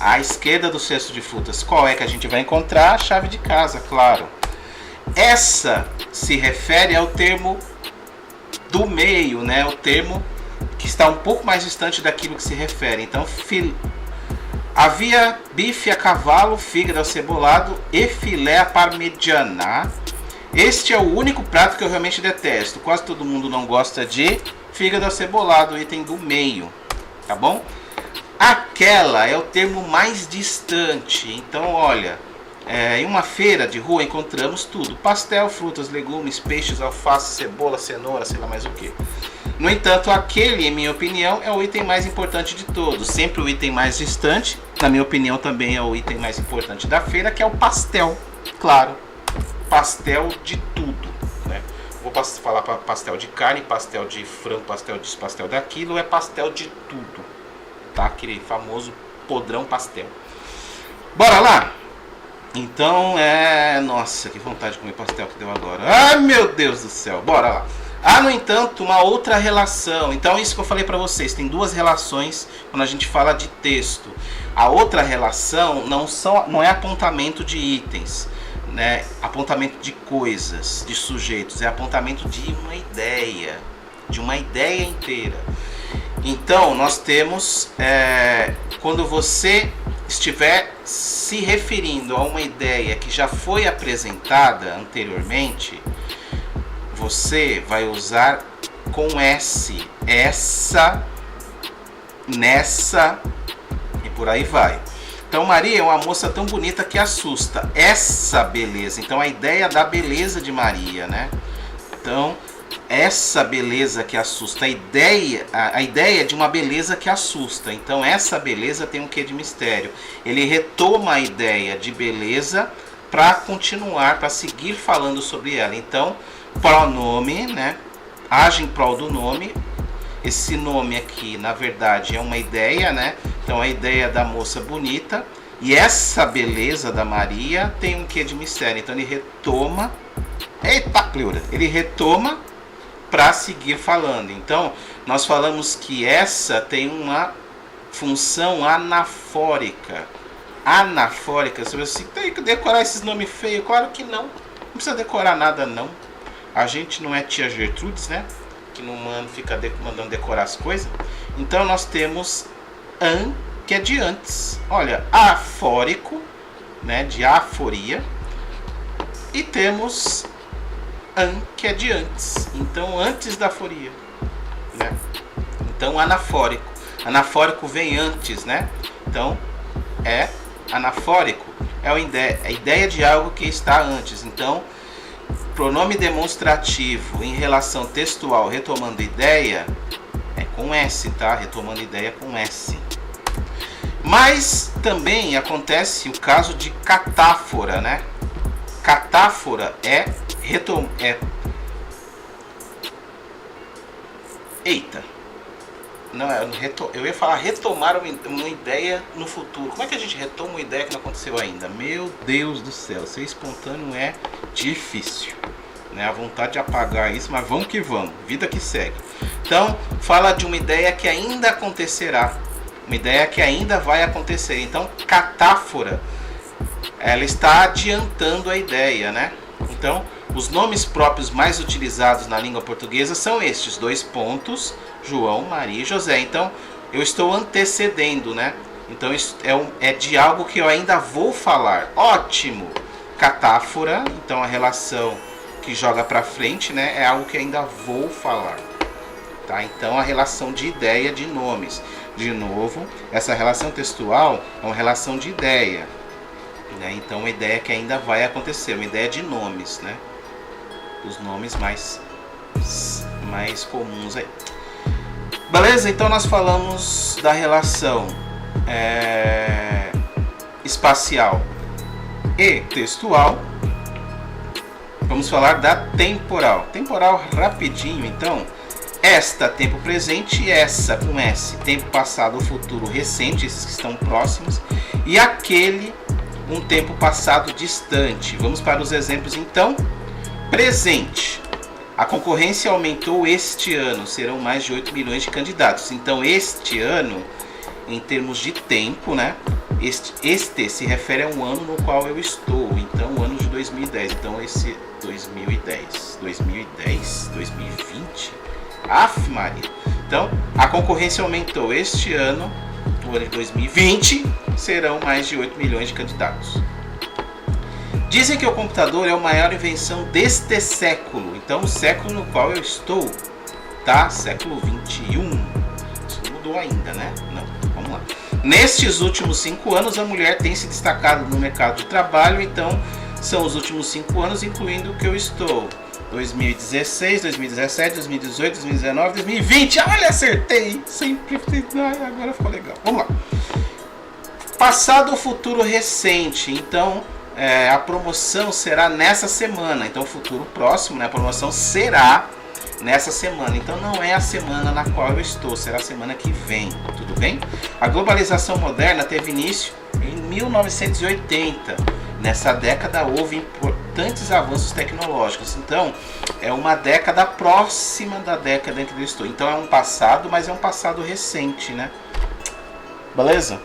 à esquerda do cesto de frutas. Qual é que a gente vai encontrar? A chave de casa, claro. Essa se refere ao termo do meio, né? O termo que está um pouco mais distante daquilo que se refere. Então, havia bife a cavalo, fígado acebolado e filé à parmegiana. Este é o único prato que eu realmente detesto. Quase todo mundo não gosta de fígado acebolado, item do meio, tá bom? Aquela é o termo mais distante. Então, olha, em uma feira de rua encontramos tudo: pastel, frutas, legumes, peixes, alface, cebola, cenoura, sei lá mais o que. No entanto, aquele, em minha opinião, é o item mais importante de todos. Sempre o item mais distante, na minha opinião, também é o item mais importante da feira, que é o pastel. Claro, pastel de tudo, né? Vou falar para pastel de carne, pastel de frango, pastel disso, pastel daquilo, é pastel de tudo, tá? Aquele famoso podrão pastel. Bora lá? Então, nossa, que vontade de comer pastel que deu agora. Ai, meu Deus do céu, bora lá. Há, no entanto, uma outra relação. Então, isso que eu falei para vocês, tem 2 relações quando a gente fala de texto. A outra relação não é apontamento de itens, né? Apontamento de coisas, de sujeitos, é apontamento de uma ideia inteira. Então, nós temos, quando você estiver se referindo a uma ideia que já foi apresentada anteriormente, você vai usar com S, essa, nessa e por aí vai. Então, Maria é uma moça tão bonita que assusta. Essa beleza. Então, a ideia da beleza de Maria, né? Então, essa beleza que assusta. A ideia de uma beleza que assusta. Então, essa beleza tem um quê de mistério. Ele retoma a ideia de beleza para continuar, para seguir falando sobre ela. Então, pronome, né? Age em prol do nome. Esse nome aqui, na verdade, é uma ideia, né? Então, a ideia da moça bonita. E essa beleza da Maria tem um quê de mistério. Então, ele retoma. Eita, pleura! Ele retoma para seguir falando. Então, nós falamos que essa tem uma função anafórica. Anafórica. Se você tem que decorar esses nomes feios, claro que não. Não precisa decorar nada, não. A gente não é tia Gertrudes, né? Que não fica mandando decorar as coisas. Então, nós temos an, que é de antes. Olha, afórico, né? De aforia. E temos an, que é de antes. Então, antes da aforia, né? Então, anafórico. Anafórico vem antes, né? Então, é anafórico. É a ideia de algo que está antes. Então, pronome demonstrativo em relação textual, retomando ideia, é com S, tá? Retomando ideia com S. Mas também acontece o caso de catáfora, né? Catáfora Eita. Não, eu ia falar retomar uma ideia no futuro. Como é que a gente retoma uma ideia que não aconteceu ainda? Meu Deus do céu, ser espontâneo é difícil, né? A vontade de apagar isso, mas vamos que vamos, vida que segue. Então, fala de uma ideia que ainda acontecerá, uma ideia que ainda vai acontecer. Então, catáfora, ela está adiantando a ideia, né? Então, os nomes próprios mais utilizados na língua portuguesa são estes, 2 pontos, João, Maria e José. Então, eu estou antecedendo, né? Então, isso é de algo que eu ainda vou falar. Ótimo! Catáfora, então a relação que joga para frente, né? É algo que ainda vou falar. Tá? Então, a relação de ideia de nomes. De novo, essa relação textual é uma relação de ideia. Né? Então, uma ideia que ainda vai acontecer, uma ideia de nomes, né? Os nomes mais comuns aí. Beleza? Então nós falamos da relação espacial e textual. Vamos falar da temporal. Temporal rapidinho, então. Esta, tempo presente, e essa com S, tempo passado ou futuro recente, esses que estão próximos. E aquele, um tempo passado distante. Vamos para os exemplos então. Presente. A concorrência aumentou este ano, serão mais de 8 milhões de candidatos. Então, este ano, em termos de tempo, né? Este se refere a um ano no qual eu estou. Então, o ano de 2010. Então, esse 2010, 2020. Aff, Maria. Então, a concorrência aumentou este ano, o ano de 2020, serão mais de 8 milhões de candidatos. Dizem que o computador é a maior invenção deste século. Então, o século no qual eu estou, tá? Século 21. Isso não mudou ainda, né? Não, vamos lá. Nestes últimos 5 anos, a mulher tem se destacado no mercado de trabalho. Então, são os últimos 5 anos, incluindo o que eu estou. 2016, 2017, 2018, 2019, 2020. Olha, acertei! Sempre. Ai, agora ficou legal. Vamos lá. Passado ou futuro recente. Então, a promoção será nessa semana. Então, futuro próximo, né? A promoção será nessa semana. Então, não é a semana na qual eu estou, será a semana que vem. Tudo bem? A globalização moderna teve início em 1980. Nessa década houve importantes avanços tecnológicos. Então, é uma década próxima da década em que eu estou. Então, é um passado, mas é um passado recente, né? Beleza?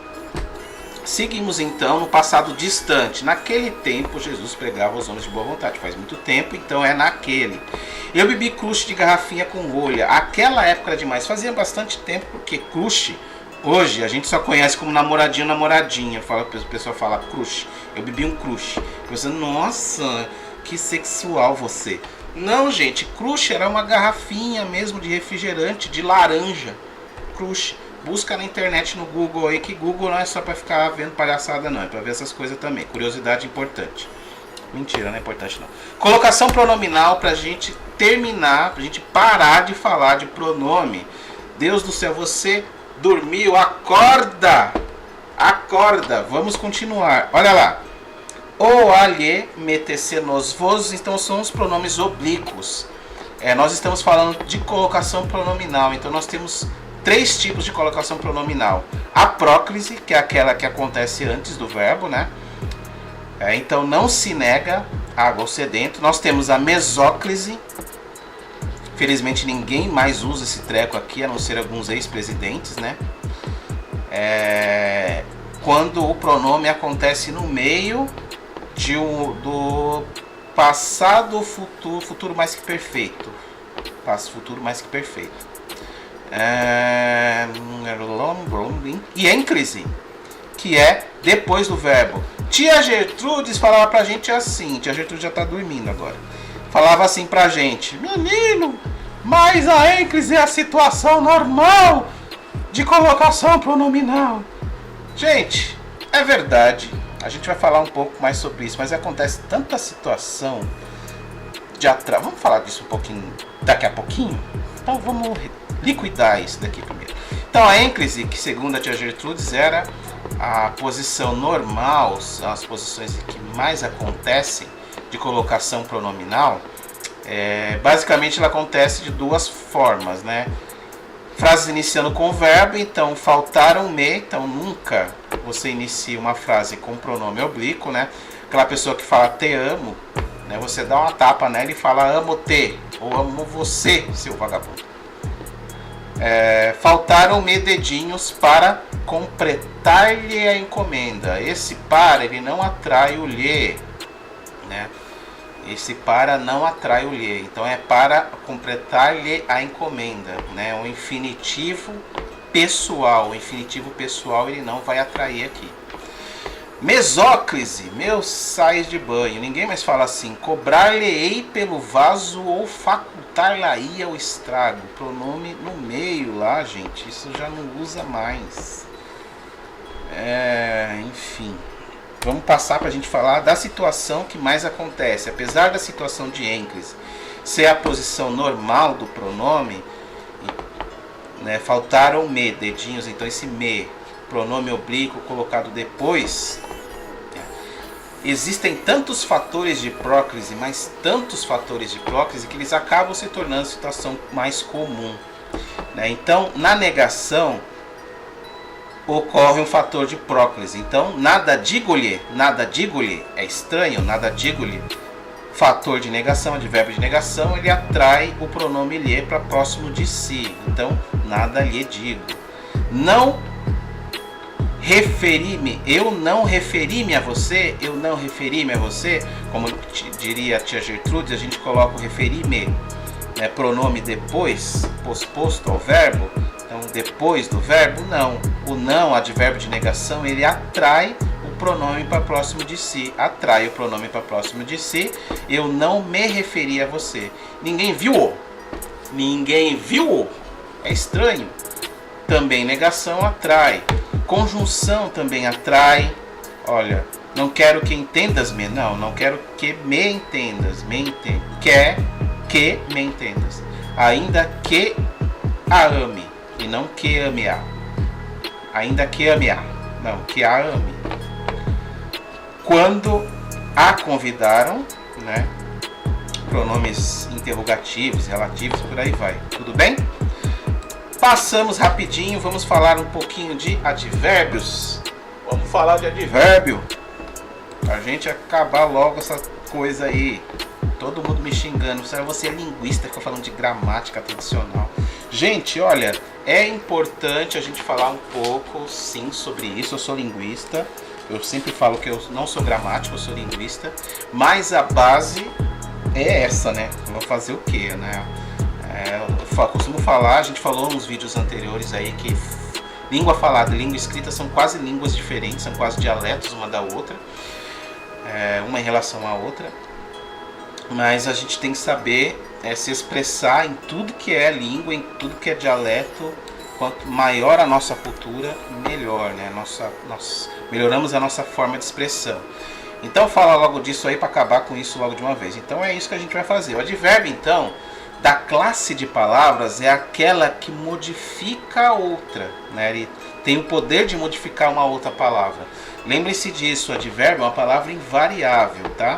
Seguimos então no passado distante. Naquele tempo, Jesus pregava aos homens de boa vontade. Faz muito tempo, então é naquele. Eu bebi crush de garrafinha com rolha. Aquela época era demais. Fazia bastante tempo, porque crush, hoje, a gente só conhece como namoradinho, namoradinha. O pessoal fala crush. Eu bebi um crush. Você, nossa, que sexual você. Não, gente, crush era uma garrafinha mesmo de refrigerante, de laranja. Crush. Busca na internet, no Google aí, que Google não é só pra ficar vendo palhaçada não, é pra ver essas coisas também. Curiosidade importante. Mentira, não é importante não. Colocação pronominal pra gente terminar, pra gente parar de falar de pronome. Deus do céu, você dormiu, acorda! Acorda, vamos continuar. Olha lá. O, alhe, metece, nos, vos, então são os pronomes oblíquos. Nós estamos falando de colocação pronominal, então nós temos 3 tipos de colocação pronominal. A próclise, que é aquela que acontece antes do verbo, né? Então não se nega, água ou sedento. Nós temos a mesóclise. Felizmente ninguém mais usa esse treco aqui, a não ser alguns ex-presidentes, né? Quando o pronome acontece no meio do passado, futuro mais que perfeito. Futuro mais que perfeito. E ênclise, que é depois do verbo. Tia Gertrudes falava pra gente assim. Tia Gertrudes já tá dormindo agora. Falava assim pra gente: menino, mas a ênclise é a situação normal de colocação pronominal. Gente, é verdade. A gente vai falar um pouco mais sobre isso, mas acontece tanta situação de atraso. Vamos falar disso um pouquinho daqui a pouquinho? Então vamos liquidar isso daqui primeiro. Então a ênclise, que segundo a tia Gertrudes era a posição normal, são as posições que mais acontecem de colocação pronominal, basicamente ela acontece de 2 formas, né? Frases iniciando com verbo, então faltaram-me, então nunca você inicia uma frase com pronome oblíquo, né? Aquela pessoa que fala te amo, né? Você dá uma tapa nela e fala amo-te, ou amo você, seu vagabundo. Faltaram-me dedinhos para completar-lhe a encomenda. Esse para, ele não atrai o lhe, né? Esse para não atrai o lhe, então é para completar-lhe a encomenda, né? O infinitivo pessoal, ele não vai atrair aqui. Mesóclise, meus sais de banho. Ninguém mais fala assim. Cobrar-lhe-ei pelo vaso ou facultar-lhe-ia o estrago. Pronome no meio lá, gente. Isso já não usa mais. Enfim. Vamos passar para a gente falar da situação que mais acontece. Apesar da situação de ênclise ser a posição normal do pronome, né, faltaram-me, dedinhos, então esse me, pronome oblíquo colocado depois. Existem tantos fatores de próclise, mas tantos fatores de próclise, que eles acabam se tornando situação mais comum, né? Então, na negação, ocorre um fator de próclise. Então, nada digo-lhe é estranho, nada digo-lhe, fator de negação, advérbio de negação, ele atrai o pronome lhe para próximo de si. Então, nada lhe digo. Não referi-me, eu não referi-me a você, como diria a tia Gertrudes, a gente coloca o referi-me, né, pronome depois, posposto ao verbo. Então, depois do verbo, não. O não, advérbio de negação, ele atrai o pronome para próximo de si. Atrai o pronome para próximo de si. Eu não me referi a você. Ninguém viu-o. É estranho. Também negação atrai. Conjunção também atrai. Olha, não quero que entendas-me. Não quero que me entendas. Quer que me entendas. Ainda que a ame. E não que ame-a. Ainda que ame-a. Não, que a ame. Quando a convidaram, né? Pronomes interrogativos, relativos, por aí vai. Tudo bem? Passamos rapidinho, vamos falar um pouquinho de advérbios. Vamos falar de advérbio. Pra gente acabar logo essa coisa aí. Todo mundo me xingando. Você é linguista, fica falando de gramática tradicional. Gente, olha, é importante a gente falar um pouco, sim, sobre isso. Eu sou linguista, eu sempre falo que eu não sou gramático, eu sou linguista, mas a base é essa, né? Vou fazer o quê, né? Eu costumo falar, a gente falou nos vídeos anteriores aí que língua falada e língua escrita são quase línguas diferentes, são quase dialetos uma da outra, uma em relação à outra, mas a gente tem que saber se expressar em tudo que é língua, em tudo que é dialeto. Quanto maior a nossa cultura, melhor, né? Nós melhoramos a nossa forma de expressão. Então fala logo disso aí para acabar com isso logo de uma vez. Então é isso que a gente vai fazer. O advérbio, então, da classe de palavras é aquela que modifica a outra, né? Ele tem o poder de modificar uma outra palavra. Lembre-se disso, o advérbio é uma palavra invariável, tá?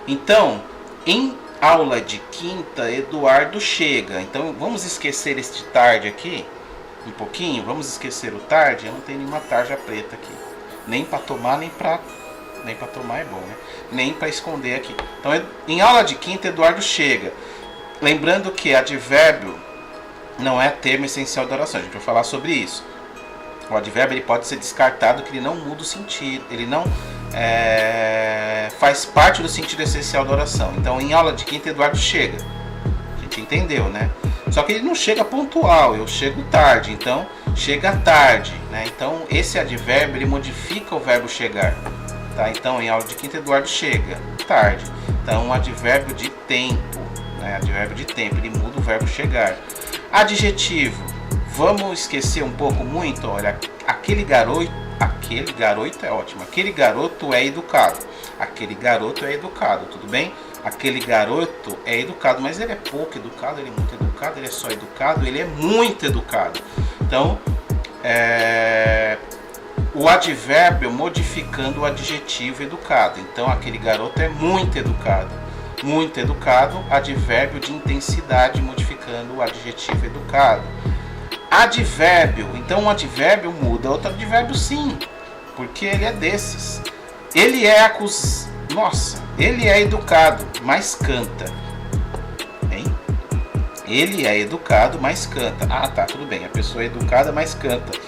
Então, em aula de quinta, Eduardo chega. Então vamos esquecer este tarde aqui um pouquinho. Vamos esquecer o tarde. Eu não tenho nenhuma tarja preta aqui, nem para tomar, nem para tomar é bom, né? Nem para esconder aqui. Então em aula de quinta, Eduardo chega. Lembrando que advérbio não é termo essencial da oração. A gente vai falar sobre isso. O advérbio ele pode ser descartado, que ele não muda o sentido, ele não faz parte do sentido essencial da oração. Então, em aula de quinta, Eduardo chega. A gente entendeu, né? Só que ele não chega pontual, eu chego tarde. Então, chega tarde, né? Então, esse advérbio, ele modifica o verbo chegar. Tá? Então, em aula de quinta, Eduardo chega tarde. Então, um advérbio de tempo, né? Advérbio de tempo, ele muda o verbo chegar. Adjetivo. Vamos esquecer um pouco muito, olha, aquele garoto é ótimo, aquele garoto é educado, tudo bem? Aquele garoto é educado, mas ele é pouco educado, ele é muito educado, ele é só educado, ele é muito educado. Então, o advérbio modificando o adjetivo educado. Então, aquele garoto é muito educado, advérbio de intensidade modificando o adjetivo educado. Advérbio. Então um advérbio muda outro advérbio sim, porque ele é desses. Ele é Nossa, ele é educado, mas canta. Hein? Ele é educado, mas canta. Ah, tá, tudo bem. A pessoa é educada, mas canta.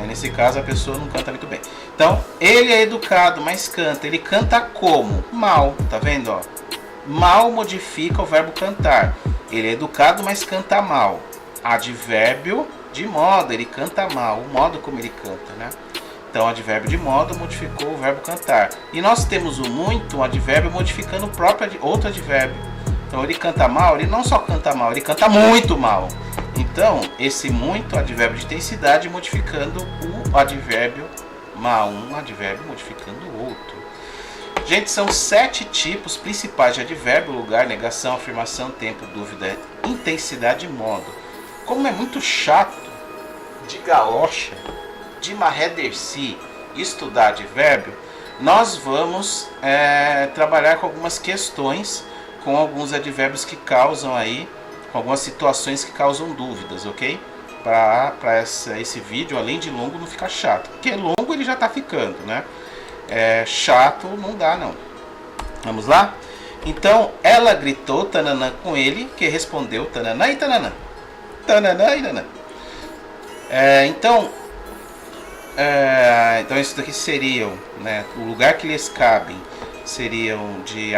Nesse caso, a pessoa não canta muito bem. Então, ele é educado, mas canta. Ele canta como? Mal, tá vendo? Ó? Mal modifica o verbo cantar. Ele é educado, mas canta mal. Advérbio de modo, ele canta mal. O modo como ele canta, né? Então, advérbio de modo modificou o verbo cantar. E nós temos o muito, um advérbio modificando o próprio outro advérbio. Então, ele canta mal, ele não só canta mal, ele canta muito mal. Então, esse muito, advérbio de intensidade, modificando o advérbio mal. Um advérbio modificando o outro. Gente, são 7 tipos principais de advérbio: lugar, negação, afirmação, tempo, dúvida, intensidade e modo. Como é muito chato, de galocha, de maré derci, estudar advérbio, nós vamos trabalhar com algumas questões, com alguns advérbios que causam aí, com algumas situações que causam dúvidas, ok? Para esse vídeo, além de longo, não ficar chato. Porque longo ele já está ficando, né? Chato não dá, não. Vamos lá? Então, ela gritou tananã com ele, que respondeu tananã e tananã. Tananã e tananã. Então, isso daqui seriam, né, o lugar que lhes cabem seriam de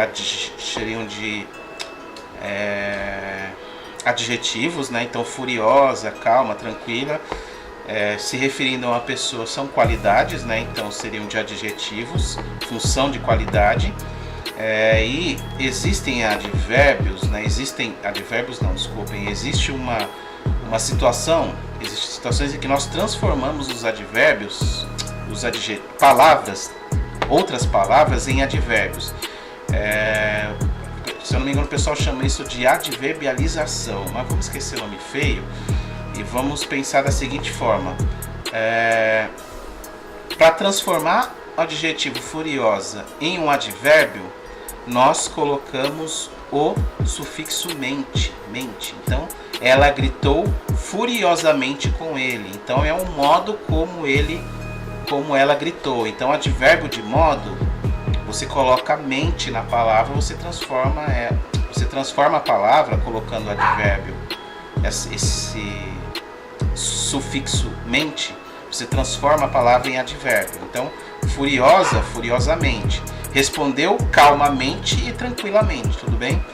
adjetivos, né? Então, furiosa, calma, tranquila, se referindo a uma pessoa, são qualidades, né? Então seriam de adjetivos, função de qualidade. E existem advérbios, né? Existe uma situação, existem situações em que nós transformamos os advérbios, palavras, outras palavras em advérbios. Se eu não me engano, o pessoal chama isso de adverbialização, mas vamos esquecer o nome feio e vamos pensar da seguinte forma: para transformar o adjetivo furiosa em um advérbio, nós colocamos o sufixo mente. Então, ela gritou furiosamente com ele. Então, é um modo como ela gritou. Então, advérbio de modo, você coloca mente na palavra, você transforma a palavra colocando o advérbio, esse sufixo mente, você transforma a palavra em advérbio. Então, furiosa, furiosamente. Respondeu calmamente e tranquilamente, tudo bem?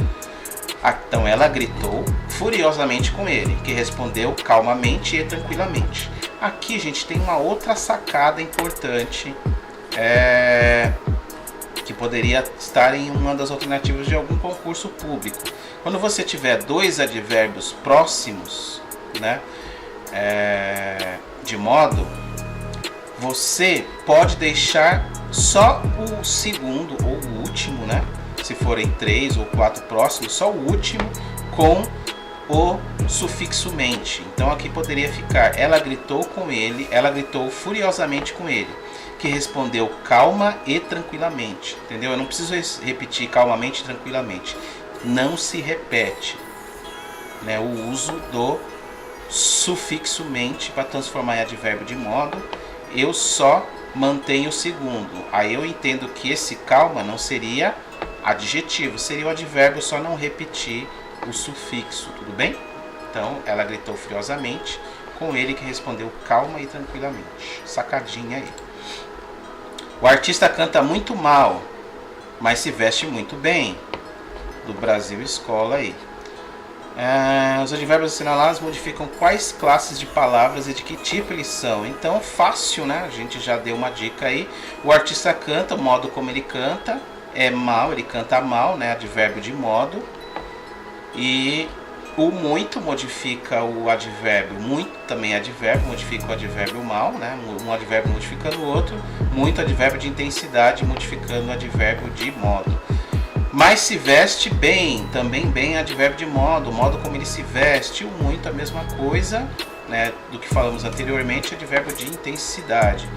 Então, ela gritou furiosamente com ele, que respondeu calmamente e tranquilamente. Aqui, gente, tem uma outra sacada importante, que poderia estar em uma das alternativas de algum concurso público. Quando você tiver 2 advérbios próximos, né, de modo, você pode deixar só o segundo ou o último, né? Se forem 3 ou 4 próximos, só o último com o sufixo mente. Então aqui poderia ficar: ela gritou com ele, ela gritou furiosamente com ele, que respondeu calma e tranquilamente. Entendeu? Eu não preciso repetir calmamente e tranquilamente. Não se repete, né, o uso do sufixo mente para transformar em advérbio de modo. Eu só mantenho o segundo. Aí eu entendo que esse calma não seria adjetivo, seria o advérbio, só não repetir o sufixo, tudo bem? Então, ela gritou furiosamente com ele, que respondeu calma e tranquilamente. Sacadinha aí. O artista canta muito mal, mas se veste muito bem. Do Brasil Escola aí. Os advérbios assinalados modificam quais classes de palavras e de que tipo eles são. Então, fácil, né? A gente já deu uma dica aí. O artista canta, o modo como ele canta é mal, ele canta mal, né? Advérbio de modo. E o muito modifica o advérbio. Muito também é advérbio, modifica o advérbio mal, né? Um advérbio modificando o outro. Muito advérbio de intensidade modificando o advérbio de modo. Mas se veste bem, também bem advérbio de modo, o modo como ele se veste. O muito a mesma coisa, né, do que falamos anteriormente, advérbio de intensidade.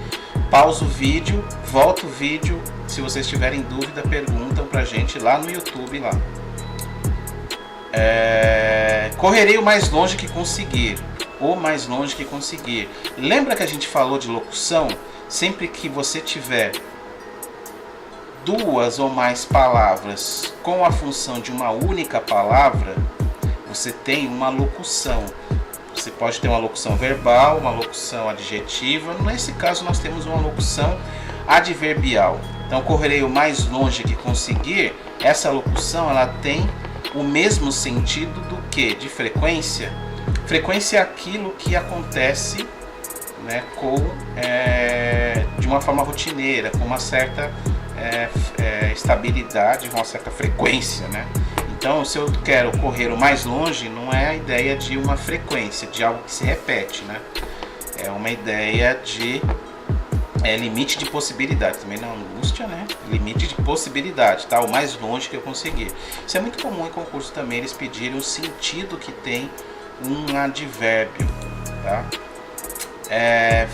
Pausa o vídeo, volta o vídeo. Se vocês tiverem dúvida, perguntam pra gente lá no YouTube lá. Correrei o mais longe que conseguir. o mais longe que conseguir. Lembra que a gente falou de locução? Sempre que você tiver duas ou mais palavras com a função de uma única palavra, você tem uma locução. Você pode ter uma locução verbal, uma locução adjetiva. Nesse caso nós temos uma locução adverbial. Então correrei o mais longe que conseguir. Essa locução ela tem o mesmo sentido do que? De frequência. Frequência é aquilo que acontece, né, de uma forma rotineira, com uma certa estabilidade, com uma certa frequência, né? Então, se eu quero correr o mais longe, não é a ideia de uma frequência, de algo que se repete, né? É uma ideia de limite de possibilidade, também não angústia, né? Limite de possibilidade, tá? O mais longe que eu conseguir. Isso é muito comum em concurso também, eles pedirem o sentido que tem um advérbio, tá?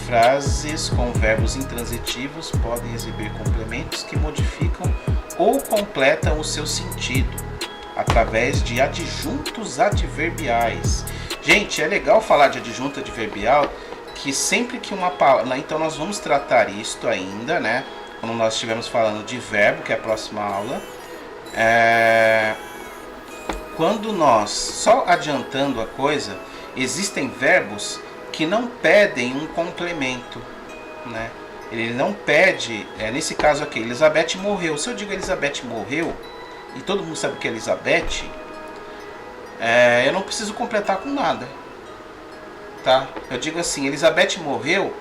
Frases com verbos intransitivos podem exibir complementos que modificam ou completam o seu sentido através de adjuntos adverbiais. Gente, é legal falar de adjunto adverbial, que sempre que uma palavra... Então nós vamos tratar isto ainda, né? Quando nós estivermos falando de verbo, que é a próxima aula. Quando nós, só adiantando a coisa, existem verbos que não pedem um complemento, né? Ele não pede, nesse caso aqui, Elizabeth morreu. Se eu digo Elizabeth morreu, e todo mundo sabe que é Elizabeth, eu não preciso completar com nada, tá? Eu digo assim, Elizabeth morreu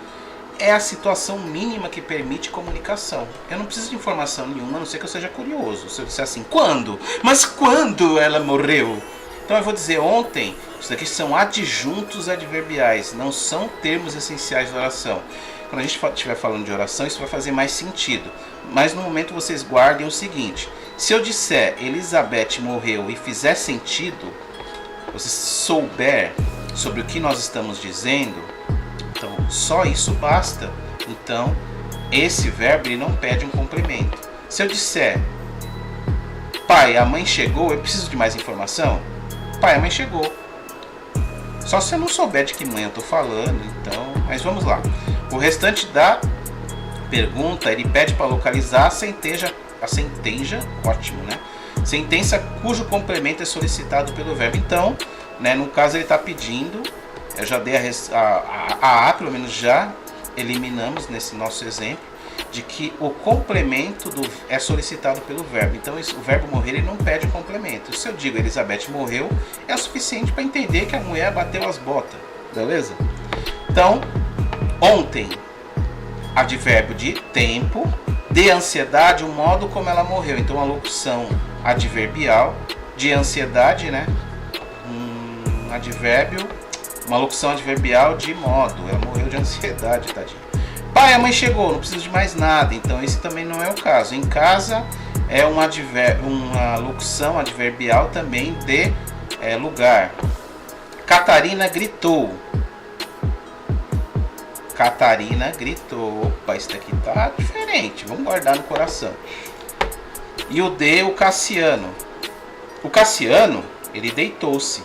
é a situação mínima que permite comunicação. Eu não preciso de informação nenhuma, a não ser que eu seja curioso. Se eu disser assim, quando? Mas quando ela morreu? Então eu vou dizer ontem. Isso daqui são adjuntos adverbiais, não são termos essenciais da oração. Quando a gente estiver falando de oração, isso vai fazer mais sentido. Mas no momento vocês guardem o seguinte: se eu disser Elizabeth morreu e fizer sentido, você souber sobre o que nós estamos dizendo, então só isso basta. Então esse verbo ele não pede um complemento. Se eu disser pai, a mãe chegou, eu preciso de mais informação? Pai, a mãe chegou. Só se eu não souber de que mãe eu estou falando, então... Mas vamos lá. O restante da pergunta, ele pede para localizar a sentença, ótimo, né? Sentença cujo complemento é solicitado pelo verbo. Então, né, no caso ele está pedindo, eu já dei a pelo menos já eliminamos nesse nosso exemplo, de que o complemento é solicitado pelo verbo. Então o verbo morrer ele não pede o complemento. Se eu digo Elizabeth morreu, é o suficiente para entender que a mulher bateu as botas, beleza? Então, ontem, advérbio de tempo, de ansiedade, o modo como ela morreu. Então a locução adverbial de ansiedade, né? Uma locução adverbial de modo. Ela morreu de ansiedade, tadinha. Pai, a mãe chegou, não preciso de mais nada. Então esse também não é o caso. Em casa é uma locução adverbial também de lugar. Catarina gritou. Catarina gritou. Opa, isso daqui tá diferente. Vamos guardar no coração. E o Cassiano. O Cassiano, ele deitou-se.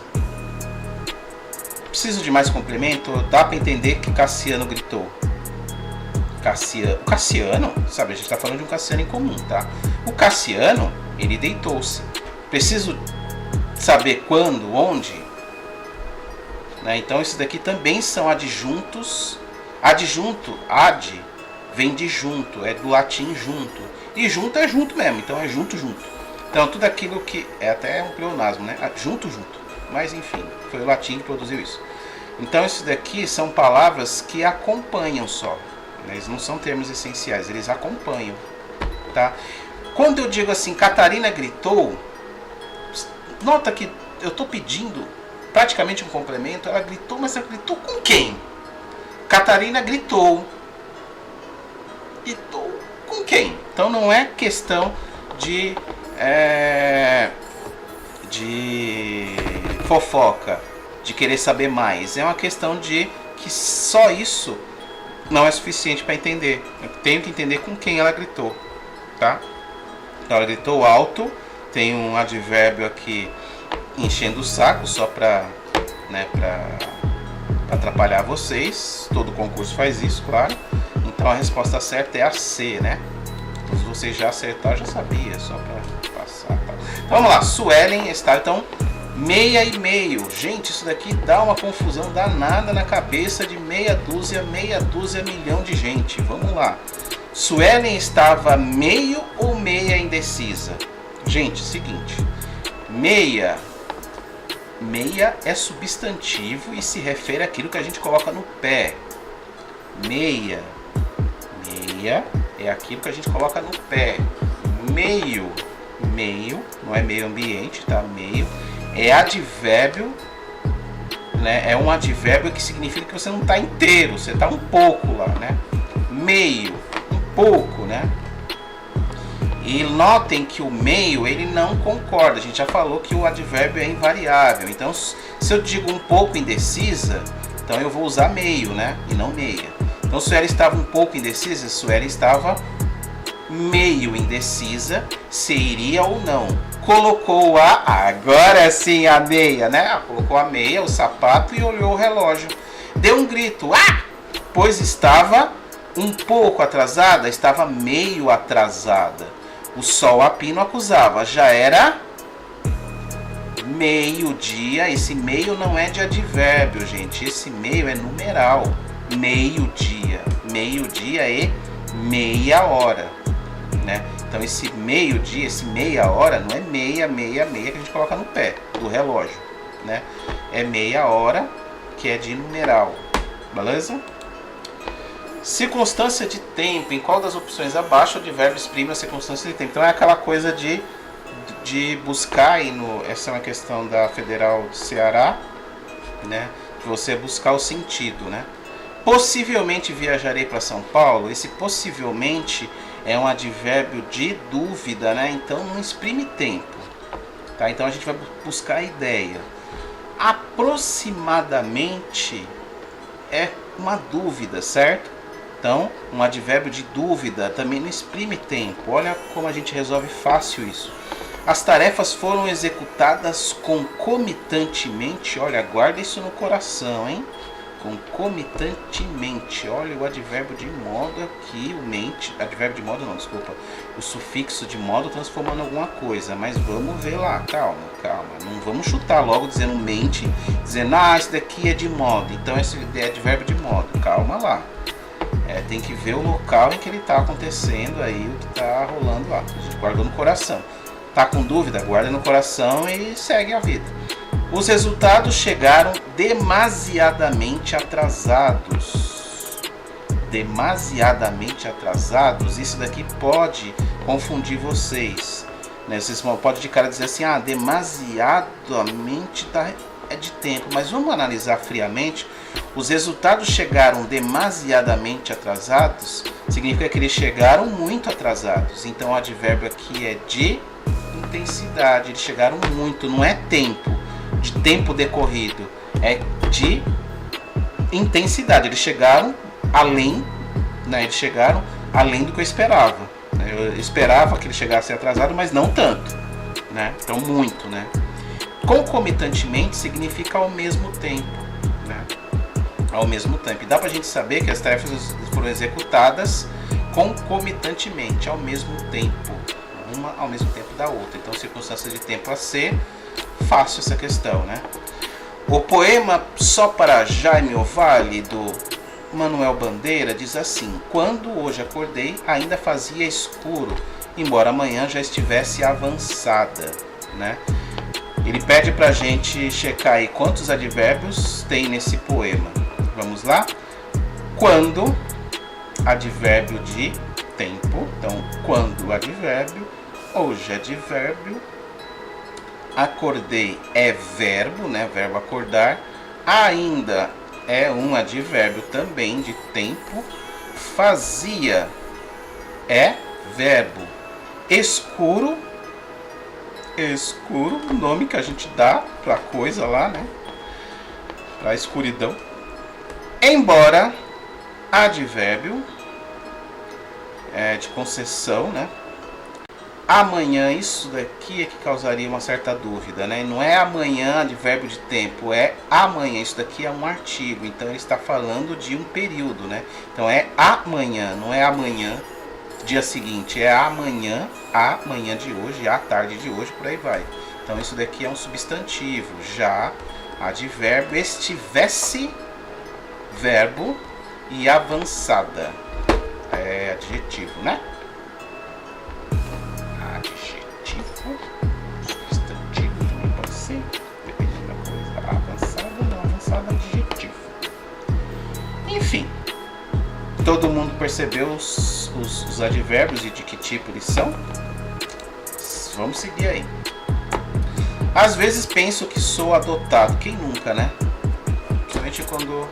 Preciso de mais complemento? Dá para entender que Cassiano gritou. O Cassiano, sabe, a gente está falando de um Cassiano em comum, tá? O Cassiano, ele deitou-se. Preciso saber quando, onde, né? Então isso daqui também são adjuntos. Adjunto, ad, vem de junto, é do latim junto. E junto é junto mesmo, então é junto. Então tudo aquilo que é até um pleonasmo, né? Junto. Mas enfim, foi o latim que produziu isso. Então isso daqui são palavras que acompanham só. Eles não são termos essenciais, eles acompanham, tá? Quando eu digo assim, Catarina gritou, nota que eu estou pedindo praticamente um complemento. Ela gritou, mas ela gritou com quem? Catarina gritou. Gritou com quem? Então não é questão de fofoca, de querer saber mais. É uma questão de que só isso não é suficiente para entender. Eu tenho que entender com quem ela gritou, tá? Então ela gritou alto. Tem um advérbio aqui enchendo o saco, só para, né, para para atrapalhar vocês. Todo concurso faz isso, claro. Então a resposta certa é a C, né? Então, se vocês já acertaram, já sabia, só para passar. Tá? Então, vamos lá, Suelen está, então, meia e meio. Gente, isso daqui dá uma confusão danada na cabeça de meia dúzia, milhão de gente. Vamos lá. Suelen estava meio ou meia indecisa? Gente, seguinte, meia é substantivo e se refere àquilo que a gente coloca no pé. Meia é aquilo que a gente coloca no pé. Meio, não é meio ambiente, tá? Meio é advérbio, né? É um advérbio que significa que você não está inteiro, você está um pouco lá, né? Meio, um pouco, né? E notem que o meio, ele não concorda. A gente já falou que o advérbio é invariável. Então, se eu digo um pouco indecisa, então eu vou usar meio, né? E não meia. Então, Suelen estava um pouco indecisa, Suelen estava meio indecisa se iria ou não. Colocou agora sim a meia, né? Colocou a meia, o sapato e olhou o relógio. Deu um grito, pois estava um pouco atrasada, estava meio atrasada. O sol a pino acusava, já era meio-dia. Esse meio não é de advérbio, gente. Esse meio é numeral. Meio-dia. Meio-dia é meia hora, né? Então esse meio-dia, esse meia hora, não é meia que a gente coloca no pé do relógio, né? É meia hora que é de numeral, beleza? Circunstância de tempo, em qual das opções abaixo o advérbio exprime a circunstância de tempo? Então é aquela coisa de buscar aí essa é uma questão da Federal do Ceará, né? De você buscar o sentido, né? Possivelmente viajarei para São Paulo. Esse possivelmente é um advérbio de dúvida, né? Então não exprime tempo, tá? Então a gente vai buscar a ideia. Aproximadamente é uma dúvida, certo? Então, um advérbio de dúvida também não exprime tempo. Olha como a gente resolve fácil isso. As tarefas foram executadas concomitantemente. Olha, guarda isso no coração, hein? Concomitantemente. Olha o advérbio de modo aqui, advérbio de modo não, desculpa. O sufixo de modo transformando alguma coisa. Mas vamos ver lá, calma. Não vamos chutar logo dizendo mente, dizendo, isso daqui é de modo. Então esse é advérbio de modo. Calma lá. Tem que ver o local em que ele está acontecendo aí, o que está rolando lá. A gente guardou no coração. Tá com dúvida? Guarda no coração e segue a vida. Os resultados chegaram demasiadamente atrasados. Demasiadamente atrasados. Isso daqui pode confundir vocês, né? Vocês podem de cara dizer assim, demasiadamente é de tempo. Mas vamos analisar friamente. Os resultados chegaram demasiadamente atrasados, significa que eles chegaram muito atrasados. Então o advérbio aqui é de intensidade, eles chegaram muito, não é tempo, de tempo decorrido, é de intensidade, eles chegaram além, né? Eles chegaram além do que eu esperava. Eu esperava que ele chegasse atrasado, mas não tanto, né? Então muito, né? Concomitantemente significa ao mesmo tempo, né? Ao mesmo tempo. E dá pra gente saber que as tarefas foram executadas concomitantemente, ao mesmo tempo. Uma ao mesmo tempo da outra. Então, circunstância de tempo a ser, fácil essa questão, né? O poema Só para Jaime Ovalle, do Manuel Bandeira, diz assim: quando hoje acordei, ainda fazia escuro, embora amanhã já estivesse avançada, né? Ele pede pra gente checar aí quantos advérbios tem nesse poema. Vamos lá? Quando, advérbio de tempo. Então, quando, advérbio. Hoje, advérbio. Acordei é verbo, né? Verbo acordar. Ainda é um advérbio também de tempo. Fazia é verbo. Escuro. Escuro, o nome que a gente dá pra coisa lá, né? Pra escuridão. Embora, advérbio de concessão, né? amanhã, isso daqui é que causaria uma certa dúvida, né? Não é amanhã, advérbio de tempo, é amanhã. Isso daqui é um artigo, então ele está falando de um período, né? Então é amanhã, não é amanhã, dia seguinte, é amanhã, amanhã de hoje, à tarde de hoje, por aí vai. Então isso daqui é um substantivo, já advérbio, estivesse, verbo e avançada. É adjetivo, né? Adjetivo, substantivo também pode ser, dependendo da coisa. Avançada, não avançada, adjetivo. Enfim, todo mundo percebeu os advérbios e de que tipo eles são? Vamos seguir aí. Às vezes penso que sou adotado. Quem nunca, né? Principalmente quando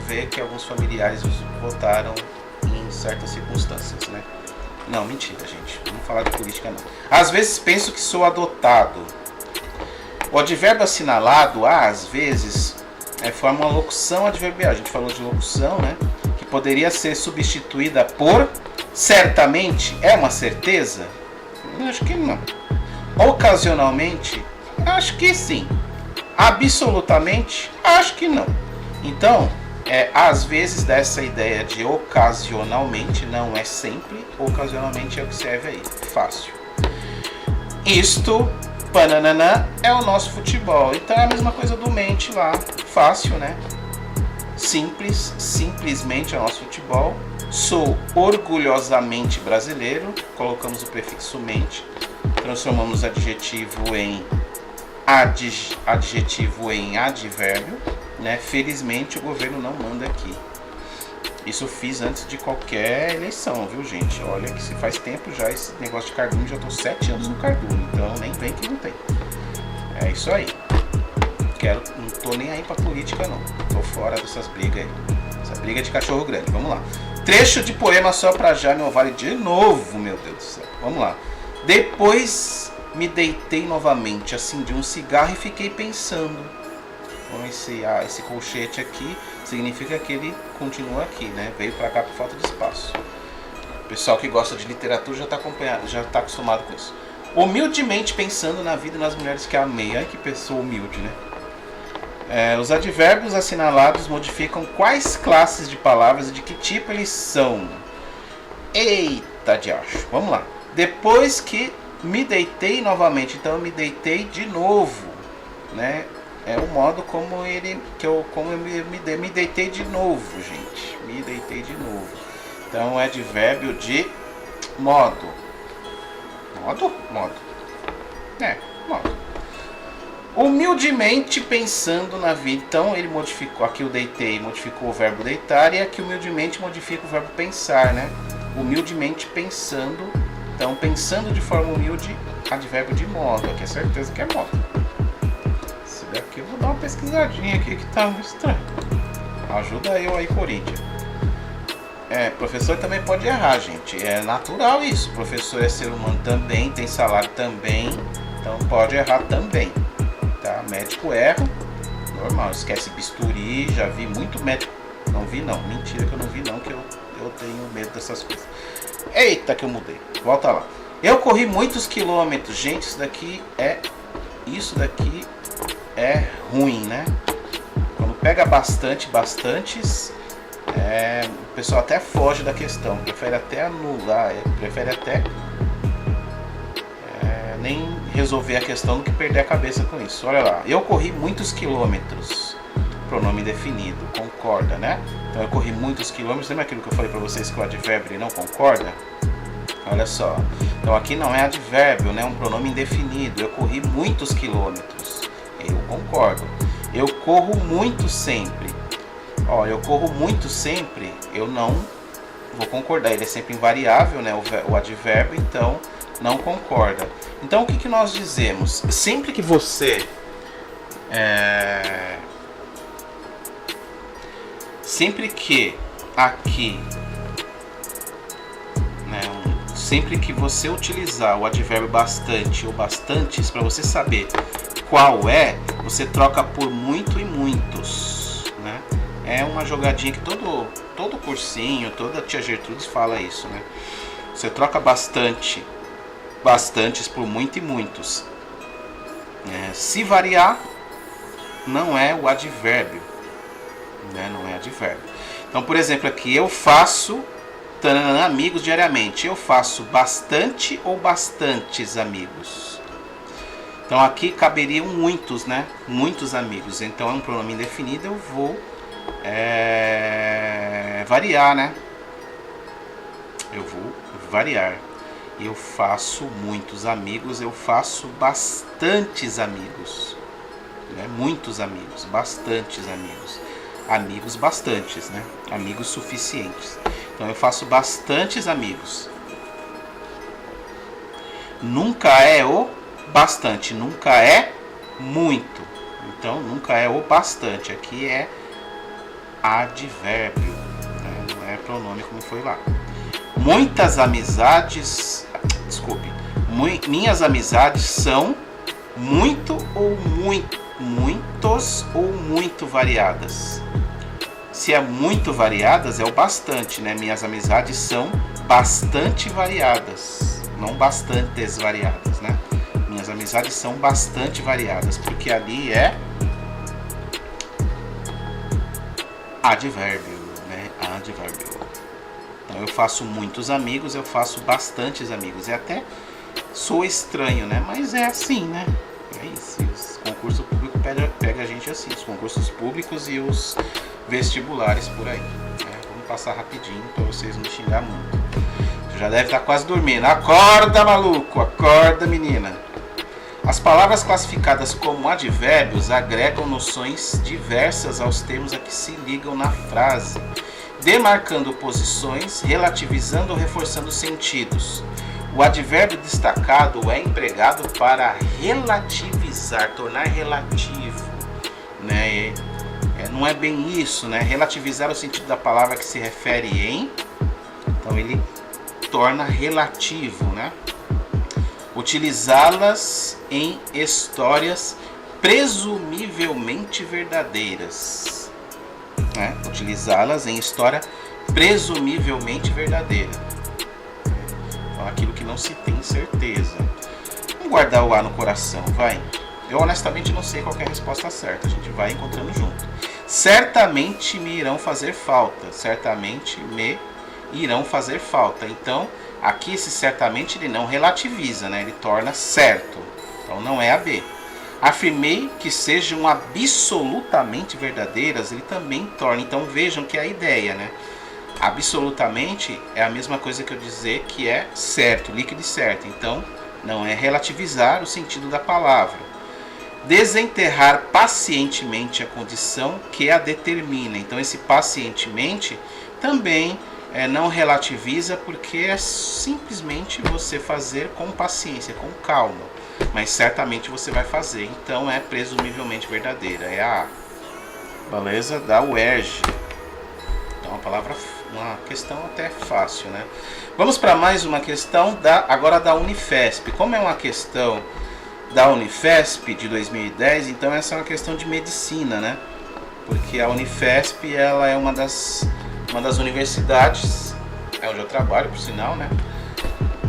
vê que alguns familiares votaram em certas circunstâncias, né? Não, mentira, gente. Não vamos falar de política, não. Às vezes penso que sou adotado. O advérbio assinalado, às vezes, forma uma locução adverbial. A gente falou de locução, né? Que poderia ser substituída por certamente. É uma certeza? Acho que não. Ocasionalmente? Acho que sim. Absolutamente? Acho que não. Então, às vezes dessa ideia de ocasionalmente, não é sempre, ocasionalmente é o que serve aí. Fácil. Isto, pananana, é o nosso futebol. Então é a mesma coisa do mente lá. Fácil, né? Simples, simplesmente é o nosso futebol. Sou orgulhosamente brasileiro. Colocamos o prefixo mente. Transformamos adjetivo em advérbio, né? Felizmente o governo não manda aqui. Isso eu fiz antes de qualquer eleição, viu, gente? Olha que se faz tempo já esse negócio de cardume, já tô 7 anos no cardume, então nem vem que não tem. É isso aí. Não tô nem aí pra política não. Tô fora dessas brigas aí. Essa briga de cachorro grande. Vamos lá. Trecho de poema só pra já, meu vale de novo, meu Deus do céu. Vamos lá. Depois me deitei novamente, acendi um cigarro e fiquei pensando. Então esse colchete aqui significa que ele continua aqui, né? Veio pra cá por falta de espaço. O pessoal que gosta de literatura já tá acompanhado, já tá acostumado com isso. Humildemente pensando na vida e nas mulheres que amei. Ai, que pessoa humilde, né? Os advérbios assinalados modificam quais classes de palavras e de que tipo eles são. Eita de acho. Vamos lá. Depois que me deitei novamente, então eu me deitei de novo, né? É o modo como eu me deitei de novo, gente. Me deitei de novo. Então é advérbio de modo. Modo? Modo. Modo. Humildemente pensando na vida. Então ele modificou, aqui o deitei modificou o verbo deitar e aqui humildemente modifica o verbo pensar, né? Humildemente pensando. Então, pensando de forma humilde, advérbio de modo. Aqui é certeza que é modo. Esse daqui eu vou dar uma pesquisadinha aqui que tá muito estranho. Ajuda eu aí, Corinthians. Professor também pode errar, gente. É natural isso. Professor é ser humano também, tem salário também. Então pode errar também. Tá? Médico erra. Normal. Esquece bisturi. Já vi muito médico. Não vi não. Mentira que eu não vi não, que eu tenho medo dessas coisas. Eita que eu mudei. Volta lá. Eu corri muitos quilômetros. Gente, isso daqui é ruim, né? Quando pega bastantes, o pessoal até foge da questão. Prefere até anular, prefere até nem resolver a questão do que perder a cabeça com isso. Olha lá. Eu corri muitos quilômetros. Pronome definido. Concorda, né? Então eu corri muitos quilômetros. Lembra aquilo que eu falei para vocês que o advérbio não concorda? Olha só. Então aqui não é advérbio, né? É um pronome indefinido. Eu corri muitos quilômetros. Eu concordo. Eu corro muito sempre. Ó, eu corro muito sempre. Eu não vou concordar. Ele é sempre invariável, né? O advérbio, então não concorda. Então o que nós dizemos? Sempre que você sempre que aqui, né, sempre que você utilizar o advérbio bastante ou bastantes, para você saber qual é, você troca por muito e muitos, né? É uma jogadinha que todo cursinho, toda tia Gertrudes fala isso, né? Você troca bastante bastantes por muito e muitos. Se variar, não é o advérbio, né? Não é advérbio. Então, por exemplo, aqui eu faço amigos diariamente. Eu faço bastante ou bastantes amigos. Então aqui caberiam muitos, né? Muitos amigos. Então é um pronome indefinido, eu vou variar, né? Eu vou variar. Eu faço muitos amigos, eu faço bastantes amigos. Né? Muitos amigos, bastantes amigos. Amigos bastantes, né? Amigos suficientes. Então eu faço bastantes amigos. Nunca é o bastante, nunca é muito. Então nunca é o bastante. Aqui é advérbio, né? Não é pronome como foi lá. Muitas amizades, desculpe, minhas amizades são muito ou muitos ou muito variadas. Se é muito variadas, é o bastante, né? Minhas amizades são bastante variadas, não bastantes variadas, né? Minhas amizades são bastante variadas, porque ali é advérbio, né? Advérbio. Então eu faço muitos amigos, eu faço bastantes amigos. É até sou estranho, né? Mas é assim, né? É isso. Os concursos públicos pega a gente assim, os concursos públicos e os vestibulares por aí. Vamos passar rapidinho para vocês não xingar muito. Você já deve estar quase dormindo. Acorda, maluco! Acorda, menina! As palavras classificadas como advérbios agregam noções diversas aos termos a que se ligam na frase, demarcando posições, relativizando ou reforçando sentidos. O advérbio destacado é empregado para relativizar, tornar relativo, né? Não é bem isso, né? Relativizar o sentido da palavra que se refere em, então ele torna relativo, né? Utilizá-las em histórias presumivelmente verdadeiras, né? Utilizá-las em história presumivelmente verdadeira. Então, aquilo que não se tem certeza. Vamos guardar o A no coração, vai. Eu honestamente não sei qual é a resposta certa. A gente vai encontrando junto. Certamente me irão fazer falta. Certamente me irão fazer falta. Então, aqui esse certamente ele não relativiza, né? Ele torna certo. Então não é a B. Afirmei que sejam absolutamente verdadeiras, ele também torna. Então vejam que é a ideia, né? Absolutamente é a mesma coisa que eu dizer que é certo, líquido e certo. Então não é relativizar o sentido da palavra. Desenterrar pacientemente a condição que a determina. Então esse pacientemente também não relativiza, porque é simplesmente você fazer com paciência, com calma. Mas certamente você vai fazer. Então é presumivelmente verdadeira. É a A. Beleza? Da UERJ. Então uma questão até fácil, né? Vamos para mais uma questão agora da Unifesp. Como é uma questão da Unifesp de 2010, então essa é uma questão de medicina, né? Porque a Unifesp ela é uma das universidades, é onde eu trabalho, por sinal, né?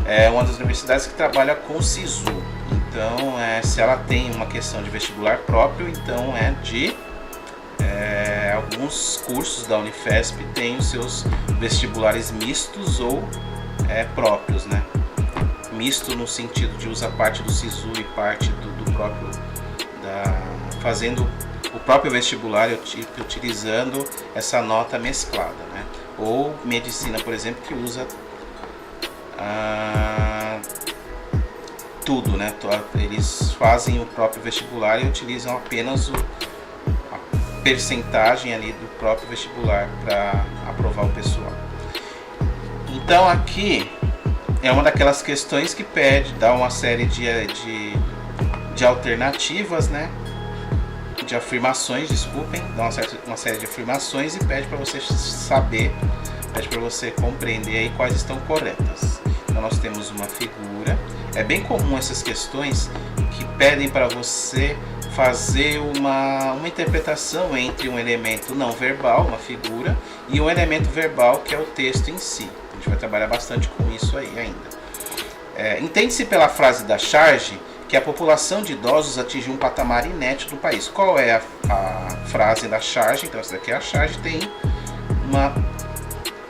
É uma das universidades que trabalha com SISU. Então, se ela tem uma questão de vestibular próprio, então alguns cursos da Unifesp têm os seus vestibulares mistos ou próprios, né? Misto no sentido de usar parte do SISU e parte do próprio, fazendo o próprio vestibular utilizando essa nota mesclada, né? Ou medicina, por exemplo, que usa tudo, né? Eles fazem o próprio vestibular e utilizam apenas a percentagem ali do próprio vestibular para aprovar o pessoal. Então aqui é uma daquelas questões que dá uma série de alternativas, né? De afirmações, desculpem, dá uma série de afirmações e pede para você saber, pede para você compreender aí quais estão corretas. Então nós temos uma figura. É bem comum essas questões que pedem para você fazer uma interpretação entre um elemento não verbal, uma figura, e um elemento verbal que é o texto em si. A gente vai trabalhar bastante com isso aí ainda. Entende-se pela frase da charge que a população de idosos atinge um patamar inédito no país. Qual é a frase da charge? Então, essa daqui é a charge, tem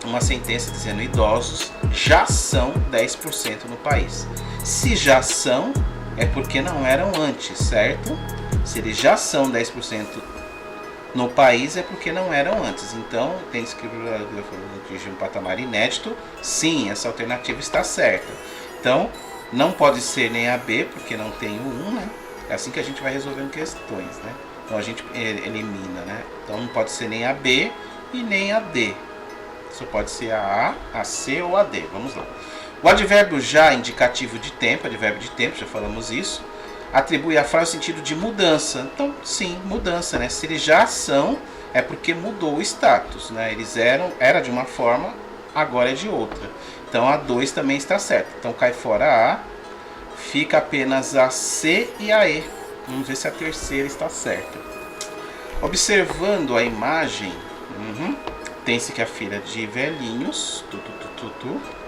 uma sentença dizendo idosos já são 10% no país. Se já são, é porque não eram antes, certo? Se eles já são 10% no país, é porque não eram antes. Então, tem que atingir um patamar inédito. Sim, essa alternativa está certa. Então, não pode ser nem a B, porque não tem o 1, né? É assim que a gente vai resolvendo questões, né? Então, a gente elimina, né? Então, não pode ser nem a B e nem a D. Só pode ser a C ou a D. Vamos lá. O advérbio já indicativo de tempo, advérbio de tempo, já falamos isso, atribui à frase o sentido de mudança. Então, sim, mudança, né? Se eles já são, é porque mudou o status, né? Eles era de uma forma, agora é de outra. Então, a 2 também está certa. Então, cai fora a, fica apenas a C e a E. Vamos ver se a terceira está certa. Observando a imagem, tem-se que a filha de velhinhos,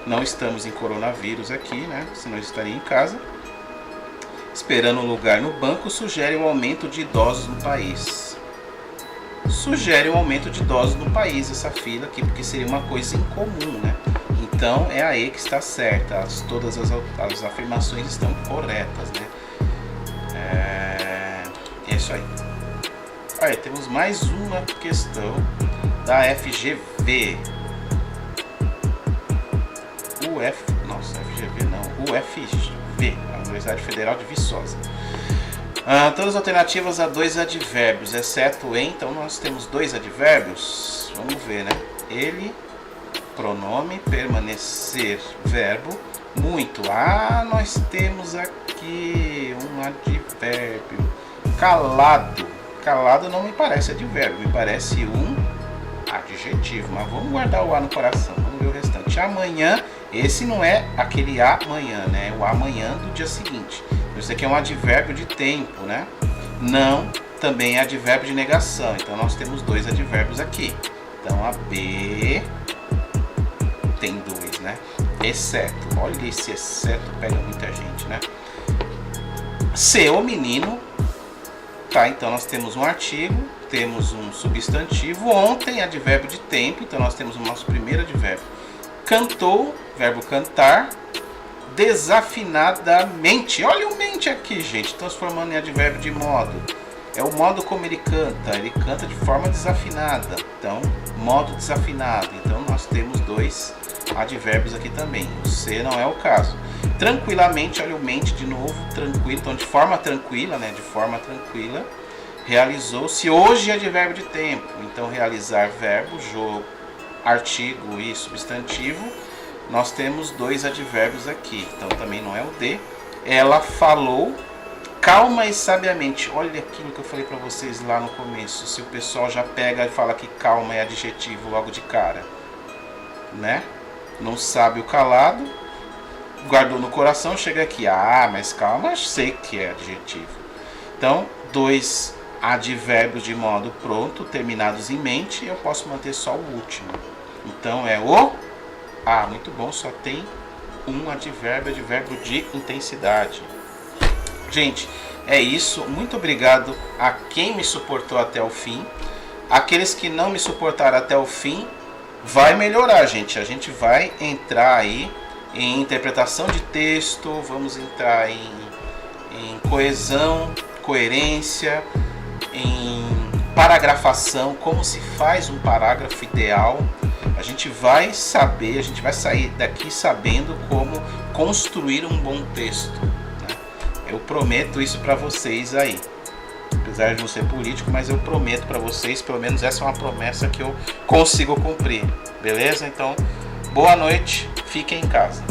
não estamos em coronavírus aqui, né? Senão eu estaria em casa. Esperando um lugar no banco, sugere um aumento de idosos no país. Sugere um aumento de idosos no país, essa fila aqui, porque seria uma coisa incomum, né? Então é a E que está certa, todas as afirmações estão corretas, né? É isso aí. Aí temos mais uma questão da FGV. FGV não, UFV, a Universidade Federal de Viçosa. Todas as alternativas a 2 advérbios, exceto em, então nós temos 2 advérbios, vamos ver, né? Ele, pronome, permanecer, verbo, muito. Nós temos aqui um advérbio, calado. Calado não me parece advérbio, me parece um adjetivo, mas vamos guardar o A no coração, vamos ver o restante. Amanhã, esse não é aquele amanhã, né? O amanhã do dia seguinte. Isso aqui é um advérbio de tempo, né? Não, também é advérbio de negação. Então nós temos 2 advérbios aqui. Então a B tem 2, né? Exceto, olha esse exceto, pega muita gente, né? C, o menino. Tá, então nós temos um artigo, temos um substantivo. Ontem, advérbio de tempo, então nós temos o nosso primeiro advérbio. Cantou, verbo cantar, desafinadamente. Olha o mente aqui, gente, transformando em advérbio de modo. É o modo como ele canta de forma desafinada. Então, modo desafinado. Então, nós temos 2 advérbios aqui também. O C não é o caso. Tranquilamente, olha o mente de novo, tranquilo. Então, de forma tranquila, né? De forma tranquila, realizou-se. Hoje é advérbio de tempo. Então, realizar verbo, jogo, artigo e substantivo. Nós temos 2 advérbios aqui. Então, também não é o D. Ela falou calma e sabiamente. Olha aquilo que eu falei para vocês lá no começo. Se o pessoal já pega e fala que calma é adjetivo logo de cara, né? Não sabe o calado, guardou no coração, chega aqui. Mas calma, sei que é adjetivo. Então, 2 advérbios de modo pronto, terminados em mente, eu posso manter só o último. Então, é o... muito bom, só tem um advérbio de intensidade. Gente, é isso. Muito obrigado a quem me suportou até o fim. Aqueles que não me suportaram até o fim, vai melhorar, gente. A gente vai entrar aí em interpretação de texto, vamos entrar em coesão, coerência, em paragrafação, como se faz um parágrafo ideal. A gente vai saber, a gente vai sair daqui sabendo como construir um bom texto, né? Eu prometo isso para vocês aí. Apesar de não ser político, mas eu prometo para vocês, pelo menos essa é uma promessa que eu consigo cumprir. Beleza? Então, boa noite, fiquem em casa.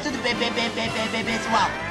tudo bem, pessoal.